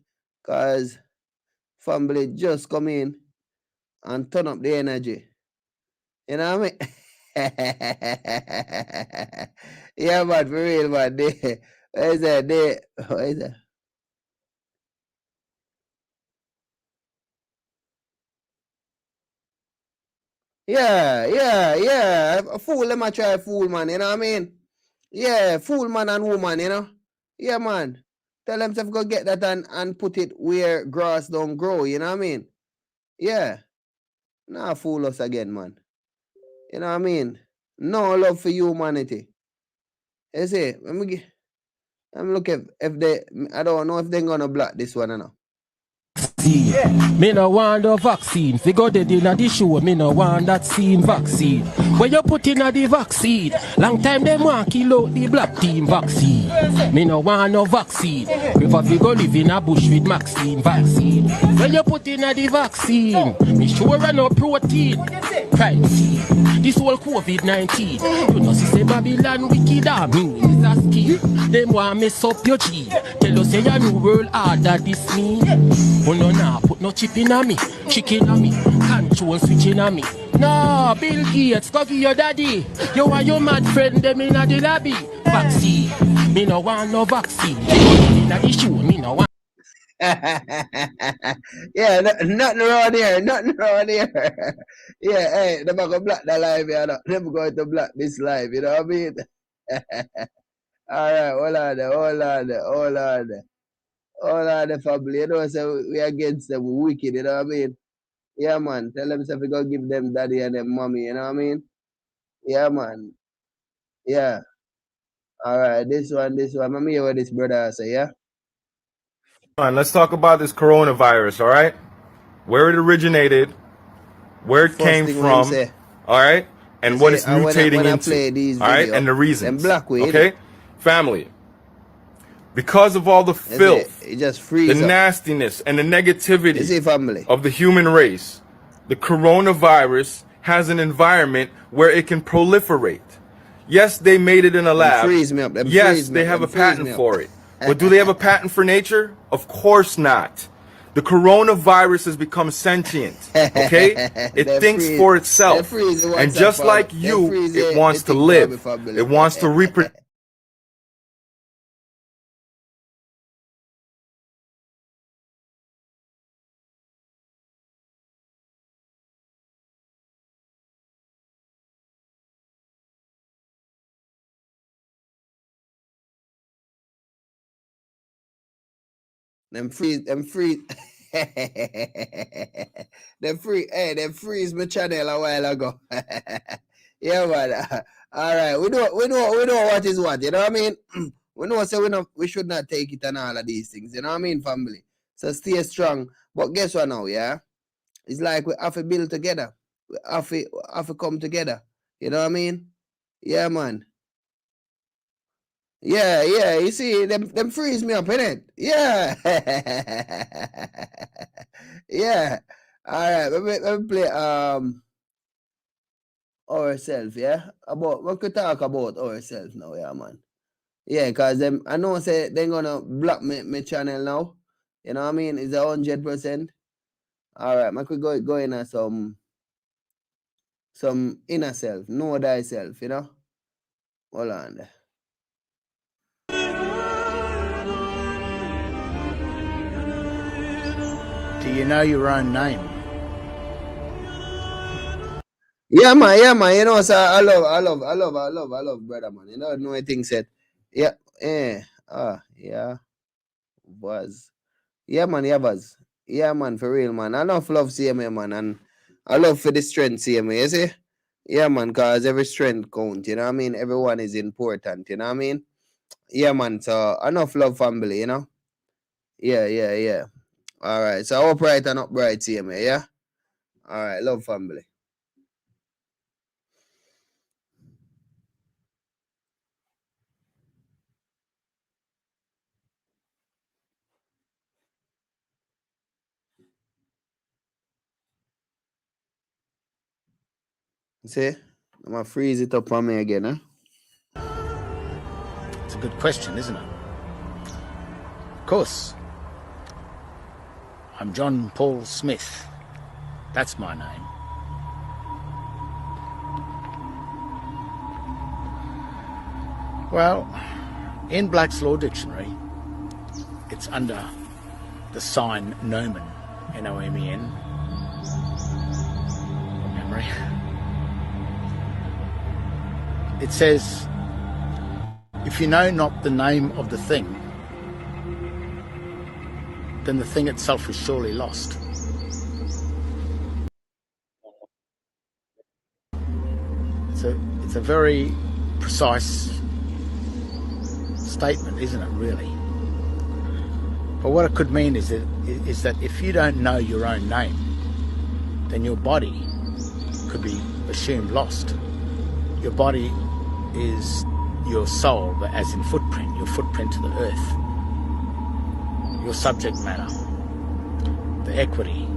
Speaker 1: Cause family just come in and turn up the energy. You know what I mean? Yeah, man, for real, man. What is that? Yeah. A fool, them a try fool, man, you know what I mean? Yeah, fool man and woman, you know? Yeah, man. Tell them to go get that and put it where grass don't grow, you know what I mean? Yeah. Nah, fool us again, man. You know what I mean? No love for humanity. You see, I'm looking if they, I don't know if they're gonna block this one or not.
Speaker 12: Me no want the vaccine. Fi go dead inna the show. Me no want that scene vaccine. Where you put inna the vaccine? Long time them want kill out the black team vaccine. Me no want no vaccine. Prefer fi go live in a bush with Maxine vaccine. Where you put inna the vaccine? Me sure no protein. Privacy. This whole COVID-19. You know see say Babylon wicked and me is a scheme. Them want mess up your gene. Tell us say a new world order this me. Oh no, nah, put no chip in a me, chicken a me, control switch in a me. Nah, Bill Gates, go give your daddy. You and your mad friend, them in a the lobby. Vaccine, me no want no vaccine. In a the show, me no want.
Speaker 1: Yeah, nothing around here. Yeah, hey, they're gonna block the live, you know. They're going to block this live, you know what I mean? Alright, hold on. All of the family, you know, so we against them, we wicked, you know what I mean? Yeah, man. Tell them if we go give them daddy and them mommy, you know what I mean? Yeah, man. Yeah. Alright, this one. Let me hear what this brother say, yeah?
Speaker 13: Fine, let's talk about this coronavirus, all right? Where it originated, where it came from, all right? and what it's
Speaker 1: when
Speaker 13: mutating
Speaker 1: I
Speaker 13: into.
Speaker 1: play these
Speaker 13: All right,
Speaker 1: videos,
Speaker 13: and the reasons.
Speaker 1: them black weed,
Speaker 13: okay, family. Because of all the filth,
Speaker 1: it just
Speaker 13: the
Speaker 1: frees up.
Speaker 13: nastiness, and the negativity
Speaker 1: You see, family,
Speaker 13: of the human race, the coronavirus has an environment where it can proliferate. Yes, they made it in a lab.
Speaker 1: freeze me up. Them
Speaker 13: Yes,
Speaker 1: freeze me
Speaker 13: they
Speaker 1: up.
Speaker 13: have
Speaker 1: Them
Speaker 13: a
Speaker 1: freeze
Speaker 13: patent
Speaker 1: me up.
Speaker 13: for it. But do they have a patent for nature? Of course not. The coronavirus has become sentient. Okay? It
Speaker 1: They
Speaker 13: thinks
Speaker 1: freeze-
Speaker 13: for
Speaker 1: they
Speaker 13: itself.
Speaker 1: freeze it
Speaker 13: And
Speaker 1: once
Speaker 13: just
Speaker 1: upon-
Speaker 13: like
Speaker 1: they
Speaker 13: you,
Speaker 1: freeze
Speaker 13: it
Speaker 1: it,
Speaker 13: wants
Speaker 1: they
Speaker 13: to
Speaker 1: think
Speaker 13: live.
Speaker 1: before believe.
Speaker 13: It wants to reproduce.
Speaker 1: Them freeze. Them freeze my channel a while ago. Yeah, man. All right, we know what is what. You know what I mean? We know, so we should not take it and all of these things. You know what I mean, family? So stay strong. But guess what now? Yeah, it's like we have to build together. We have to come together. You know what I mean? Yeah, man. Yeah, you see, them freeze me up, innit? Yeah. Yeah. Alright, let me play ourselves, yeah? We could talk about ourselves now, yeah, man. Yeah, cause I know say they're gonna block my channel now. You know what I mean? It's 100%. Alright, I could go in some inner self, know thyself, you know? Hold on there.
Speaker 14: Do you know your own name?
Speaker 1: Yeah, man. You know, sir, I love, brother, man. You know anything said. Yeah, yeah, was. Yeah, man, was. Yeah, man, for real, man. I enough love CMA, man, and I love for the strength CMA, you see? Yeah, man, cause every strength count, you know what I mean? Everyone is important, you know what I mean? Yeah, man, so enough love family, you know? Yeah. All right, so upright and upright CMA, yeah? All right, love family. See? I'm gonna freeze it up on me again, huh?
Speaker 14: It's a good question, isn't it? Of course. I'm John Paul Smith. That's my name. Well, in Black's Law Dictionary, it's under the sign Nomen, N-O-M-E-N, from memory. It says, if you know not the name of the thing, then the thing itself is surely lost. It's a very precise statement, isn't it, really? But what it could mean is that if you don't know your own name, then your body could be assumed lost. Your body is your soul, but as in footprint, your footprint to the earth, your subject matter, the equity,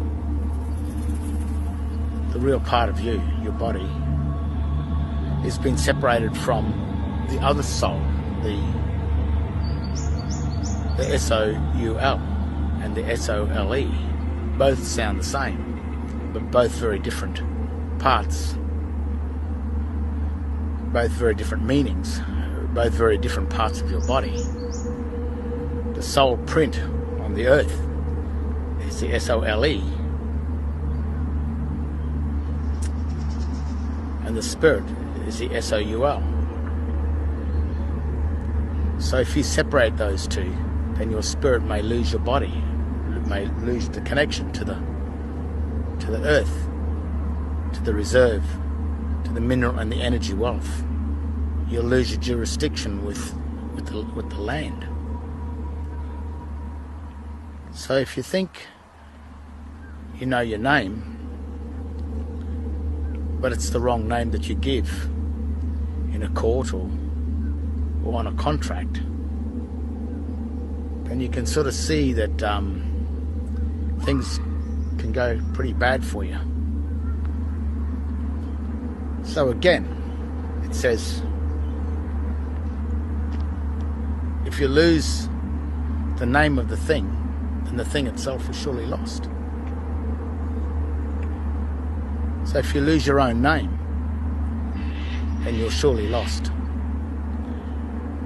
Speaker 14: the real part of you, your body, is being separated from the other soul, the S-O-U-L and the S-O-L-E. Both sound the same, but both very different parts, both very different meanings, both very different parts of your body. The soul print on the earth is the S-O-L-E, and the spirit is the S-O-U-L. So if you separate those two, then your spirit may lose your body, may lose the connection to the earth, to the reserve, to the mineral and the energy wealth. You'll lose your jurisdiction with the land. So if you think you know your name, but it's the wrong name that you give in a court or on a contract, then you can sort of see that things can go pretty bad for you. So again, it says, if you lose the name of the thing, then the thing itself is surely lost. So if you lose your own name, then you're surely lost.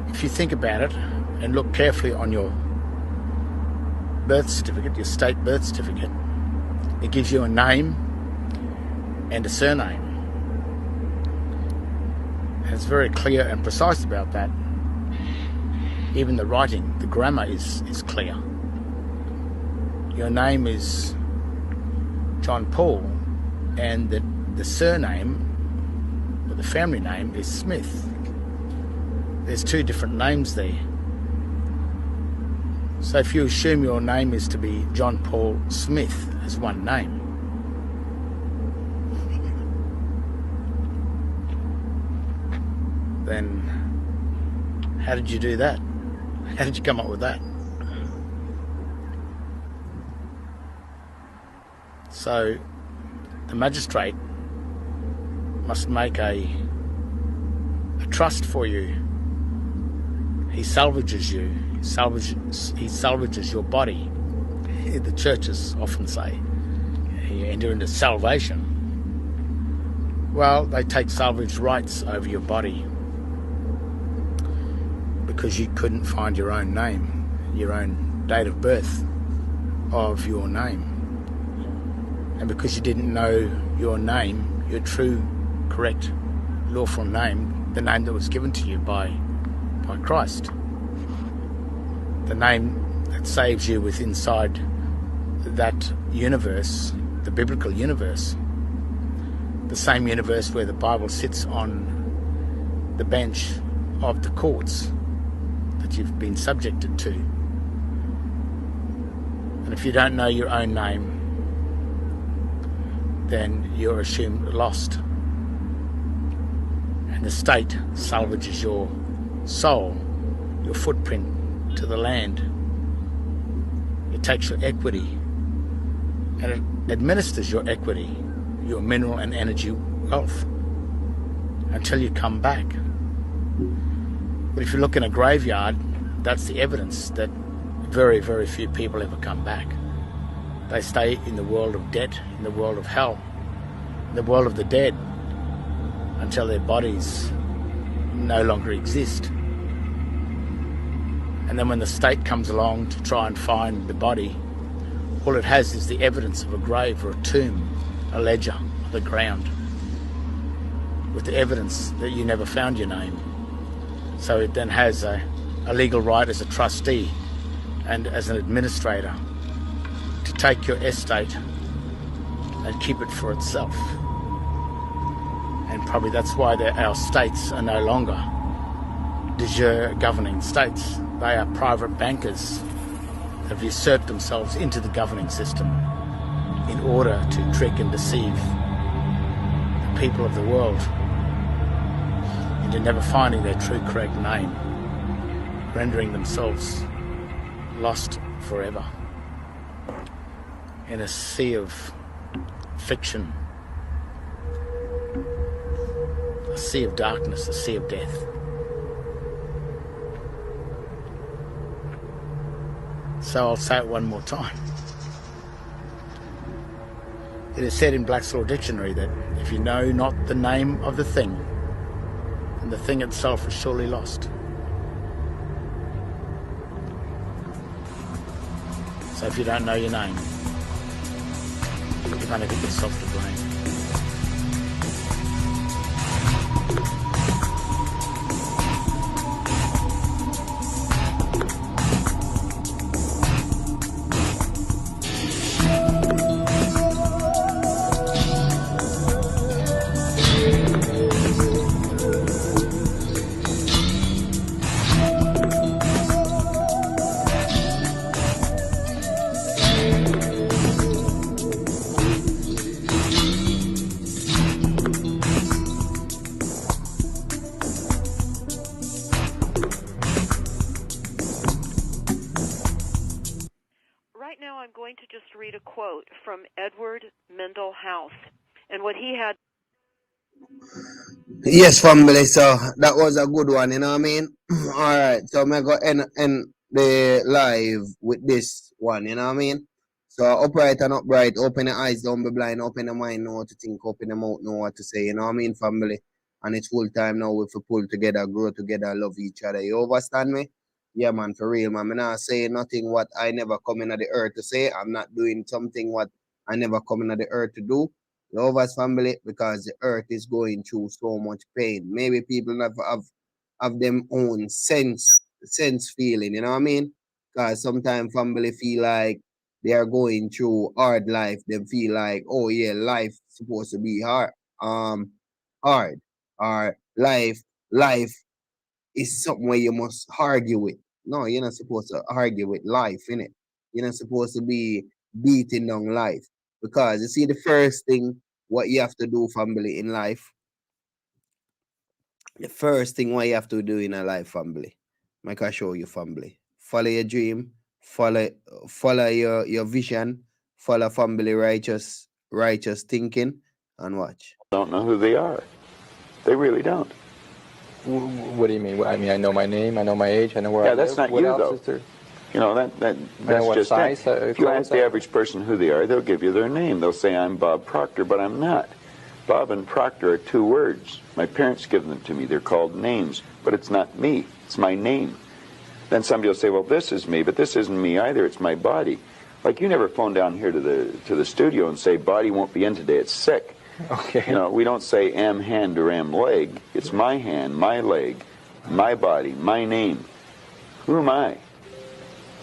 Speaker 14: If you think about it and look carefully on your birth certificate, your state birth certificate, it gives you a name and a surname. And it's very clear and precise about that. Even the writing, the grammar is clear. Your name is John Paul, and the surname, or the family name, is Smith. There's two different names there. So if you assume your name is to be John Paul Smith as one name, then how did you do that? How did you come up with that? So the magistrate must make a trust for you. He salvages you. He salvages your body. The churches often say you enter into salvation. Well, they take salvage rights over your body because you couldn't find your own name, your own date of birth of your name. And because you didn't know your name, your true, correct, lawful name, the name that was given to you by Christ, the name that saves you with inside that universe, the biblical universe, the same universe where the Bible sits on the bench of the courts that you've been subjected to. And if you don't know your own name, then you're assumed lost. And the state salvages your soul, your footprint to the land. It takes your equity and it administers your equity, your mineral and energy wealth, until you come back. But if you look in a graveyard, that's the evidence that very, very few people ever come back. They stay in the world of debt, in the world of hell, in the world of the dead, until their bodies no longer exist. And then when the state comes along to try and find the body, all it has is the evidence of a grave or a tomb, a ledger on the ground, with the evidence that you never found your name. So it then has a legal right as a trustee and as an administrator to take your estate and keep it for itself. And probably that's why our states are no longer de jure governing states. They are private bankers that have usurped themselves into the governing system in order to trick and deceive the people of the world into never finding their true correct name, rendering themselves lost forever in a sea of fiction, a sea of darkness, a sea of death. So I'll say it one more time. It is said in Black's Law Dictionary that if you know not the name of the thing, then the thing itself is surely lost. So if you don't know your name, you've only got yourself to blame.
Speaker 15: going to just read a quote from Edward Mendel House. And what he had.
Speaker 1: Yes, family. So that was a good one, you know what I mean? All right. So I'm going to end the live with this one, you know what I mean? So upright and upright, open your eyes, don't be blind, open your mind, know what to think, open your mouth, know what to say, you know what I mean, family? And it's full time now. We have to pull together, grow together, love each other. You understand me? Yeah, man, for real, man. I'm not saying nothing what I never come into the earth to say. I'm not doing something what I never come into the earth to do. Love us, family, because the earth is going through so much pain. Maybe people have them own sense feeling, you know what I mean? Because sometimes family feel like they are going through hard life. They feel like, oh yeah, life supposed to be hard. Hard. Or life is something where you must argue with. No, you're not supposed to argue with life, innit? You're not supposed to be beating down life. Because you see, the first thing what you have to do, family, in life, the first thing what you have to do in a life, family, make I show you, family. Follow your dream, follow your vision, follow family righteous thinking, and watch.
Speaker 10: Don't know who they are. They really don't.
Speaker 16: What do you mean? I mean, I know my name, I know my age, I know where I live.
Speaker 10: Yeah, that's not
Speaker 16: what
Speaker 10: you,
Speaker 16: else
Speaker 10: though.
Speaker 16: is there?
Speaker 10: You know, that's
Speaker 16: what
Speaker 10: just
Speaker 16: size,
Speaker 10: it. If you ask the average person who they are, they'll give you their name. They'll say, I'm Bob Proctor, but I'm not. Bob and Proctor are two words. My parents give them to me. They're called names, but it's not me. It's my name. Then somebody will say, well, this is me, but this isn't me either. It's my body. Like, you never phone down here to the studio and say, body won't be in today. It's sick.
Speaker 16: Okay.
Speaker 10: You know, we don't say am hand or am leg. It's my hand, my leg, my body, my name. Who am I?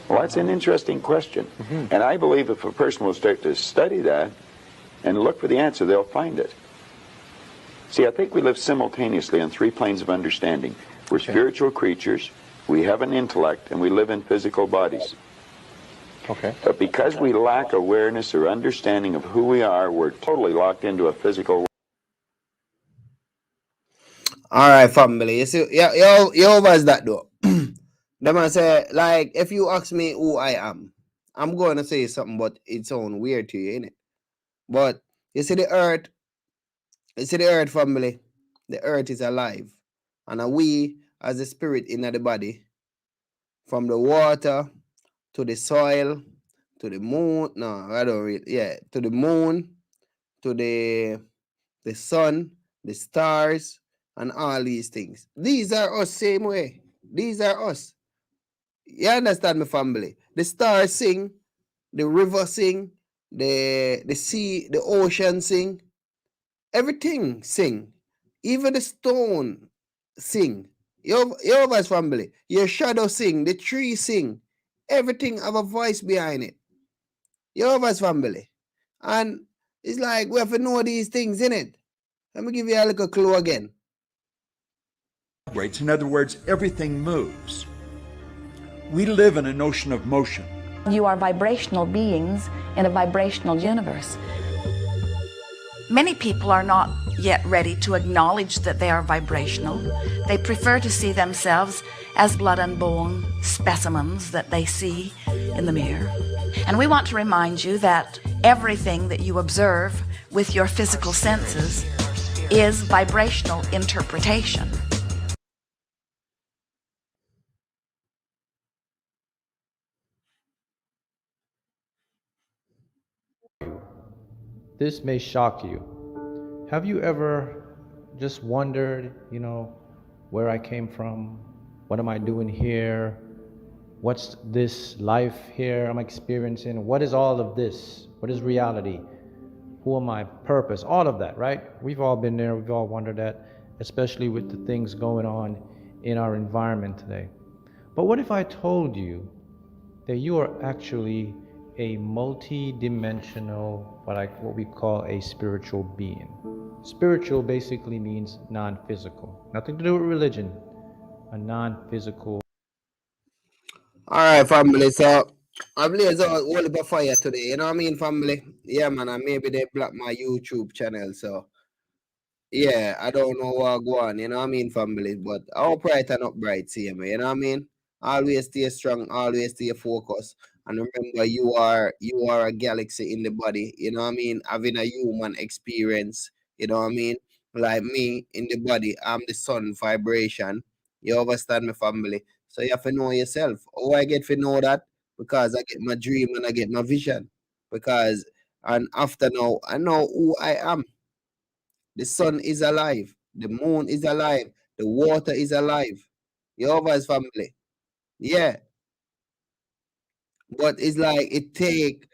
Speaker 10: Well, that's an interesting question. Mm-hmm. And I believe if a person will start to study that and look for the answer, they'll find it. See, I think we live simultaneously on three planes of understanding. We're spiritual creatures, we have an intellect, and we live in physical bodies.
Speaker 16: Okay.
Speaker 10: But because we lack awareness or understanding of who we are, we're totally locked into a physical.
Speaker 1: All right, family. You see, you over's that though. Them I say, like, if you ask me who I am, I'm going to say something, but it sounds weird to you, innit? But you see the earth, family, the earth is alive. And we, as a spirit in the body, from the water to the soil, to the moon, to the moon, to the sun, the stars, and all these things. These are us same way. These are us. You understand me, family? The stars sing, the river sing, the sea, the ocean sing, everything sing. Even the stone sing. Your voice, family. Your shadow sing, the tree sing. Everything have a voice behind it. Your voice, family. And it's like we have to know these things, innit? Let me give you a little clue again.
Speaker 17: In other words, everything moves. We live in an ocean of motion.
Speaker 18: You are vibrational beings in a vibrational universe. Many people are not yet ready to acknowledge that they are vibrational. They prefer to see themselves as blood and bone specimens that they see in the mirror. And we want to remind you that everything that you observe with your physical senses is vibrational interpretation.
Speaker 16: This may shock you. Have you ever just wondered, where I came from? What am I doing here? What's this life here I'm experiencing? What is all of this? What is reality? Who am I? Purpose? All of that, right? We've all been there. We've all wondered that, especially with the things going on in our environment today. But what if I told you that you are actually a multi-dimensional, what we call a spiritual being? Spiritual basically means non-physical. Nothing to do with religion. A non-physical.
Speaker 1: All right, family. So I blaze out all the fire today. You know what I mean, family? Yeah, man. And maybe they block my YouTube channel. So yeah, I don't know what go on. You know what I mean, family? But upright and upright, see me. You know what I mean? Always stay strong. Always stay focused. And remember, you are a galaxy in the body. You know what I mean? Having a human experience. You know what I mean? Like me in the body, I'm the sun vibration. You understand me, family? So you have to know yourself. Oh, I get to know that because I get my dream and I get my vision. Because and after now, I know who I am. The sun is alive. The moon is alive. The water is alive. Jehovah's family. Yeah. But it's like it take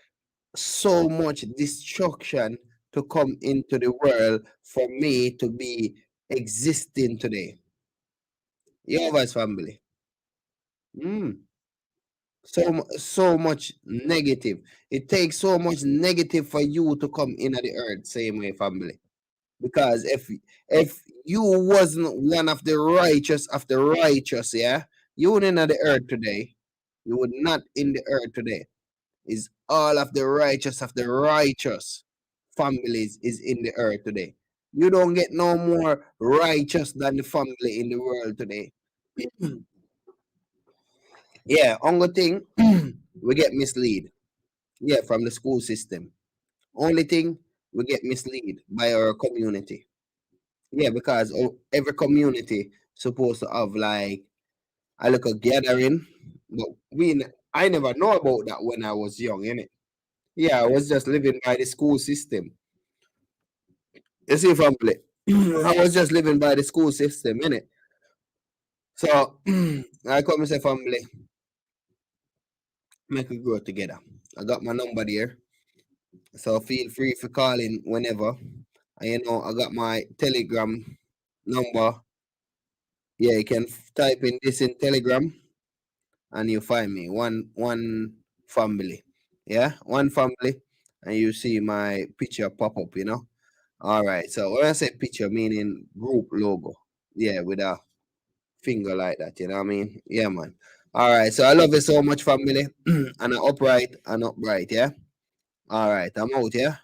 Speaker 1: so much destruction to come into the world for me to be existing today. Jehovah's family. So much negative. It takes so much negative for you to come into the earth, same way, family. Because if you wasn't one of the righteous, yeah, you wouldn't in the earth today. You would not in the earth today. Is all of the righteous families is in the earth today. You don't get no more righteous than the family in the world today. Yeah, only thing we get misled. Yeah, from the school system. Only thing we get misled by our community. Yeah, because every community supposed to have like a little gathering, but I never know about that when I was young, innit? Yeah, I was just living by the school system. You see, family, I was just living by the school system, innit? So I come and say, family, make we grow together. I got my number there, so feel free for calling whenever. And you know, I got my Telegram number. Yeah, you can type in this in Telegram, and you find me. One family, yeah, one family, and you see my picture pop up. You know. All right. So when I say picture, meaning group logo. Yeah, with a finger like that. You know what I mean? Yeah, man. All right. So I love you so much, family, and I upright and upright. Yeah. All right. I'm out. Yeah.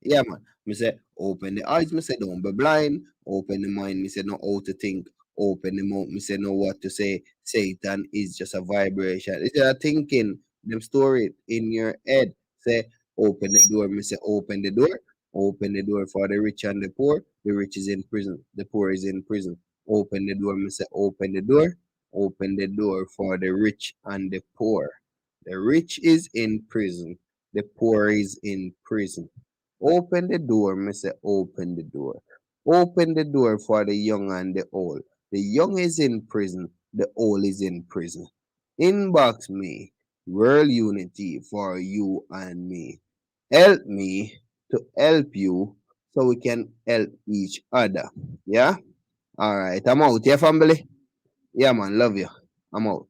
Speaker 1: Yeah, man. Me say, open the eyes. Me say, don't be blind. Open the mind. Me say, know how to think. Open the mouth. Me say, know what to say. Satan is just a vibration. It's just a thinking. Them store it in your head. Say, open the door. Me say, open the door. Open the door for the rich and the poor. The rich is in prison. The poor is in prison. Open the door. Me say, open the door. Open the door for the rich and the poor. The rich is in prison. The poor is in prison. Open the door, me say, open the door. Open the door for the young and the old. The young is in prison, the old is in prison. Inbox me, world unity for you and me. Help me to help you so we can help each other. Yeah? All right, I'm out. Yeah, family? Yeah, man, love you. I'm out.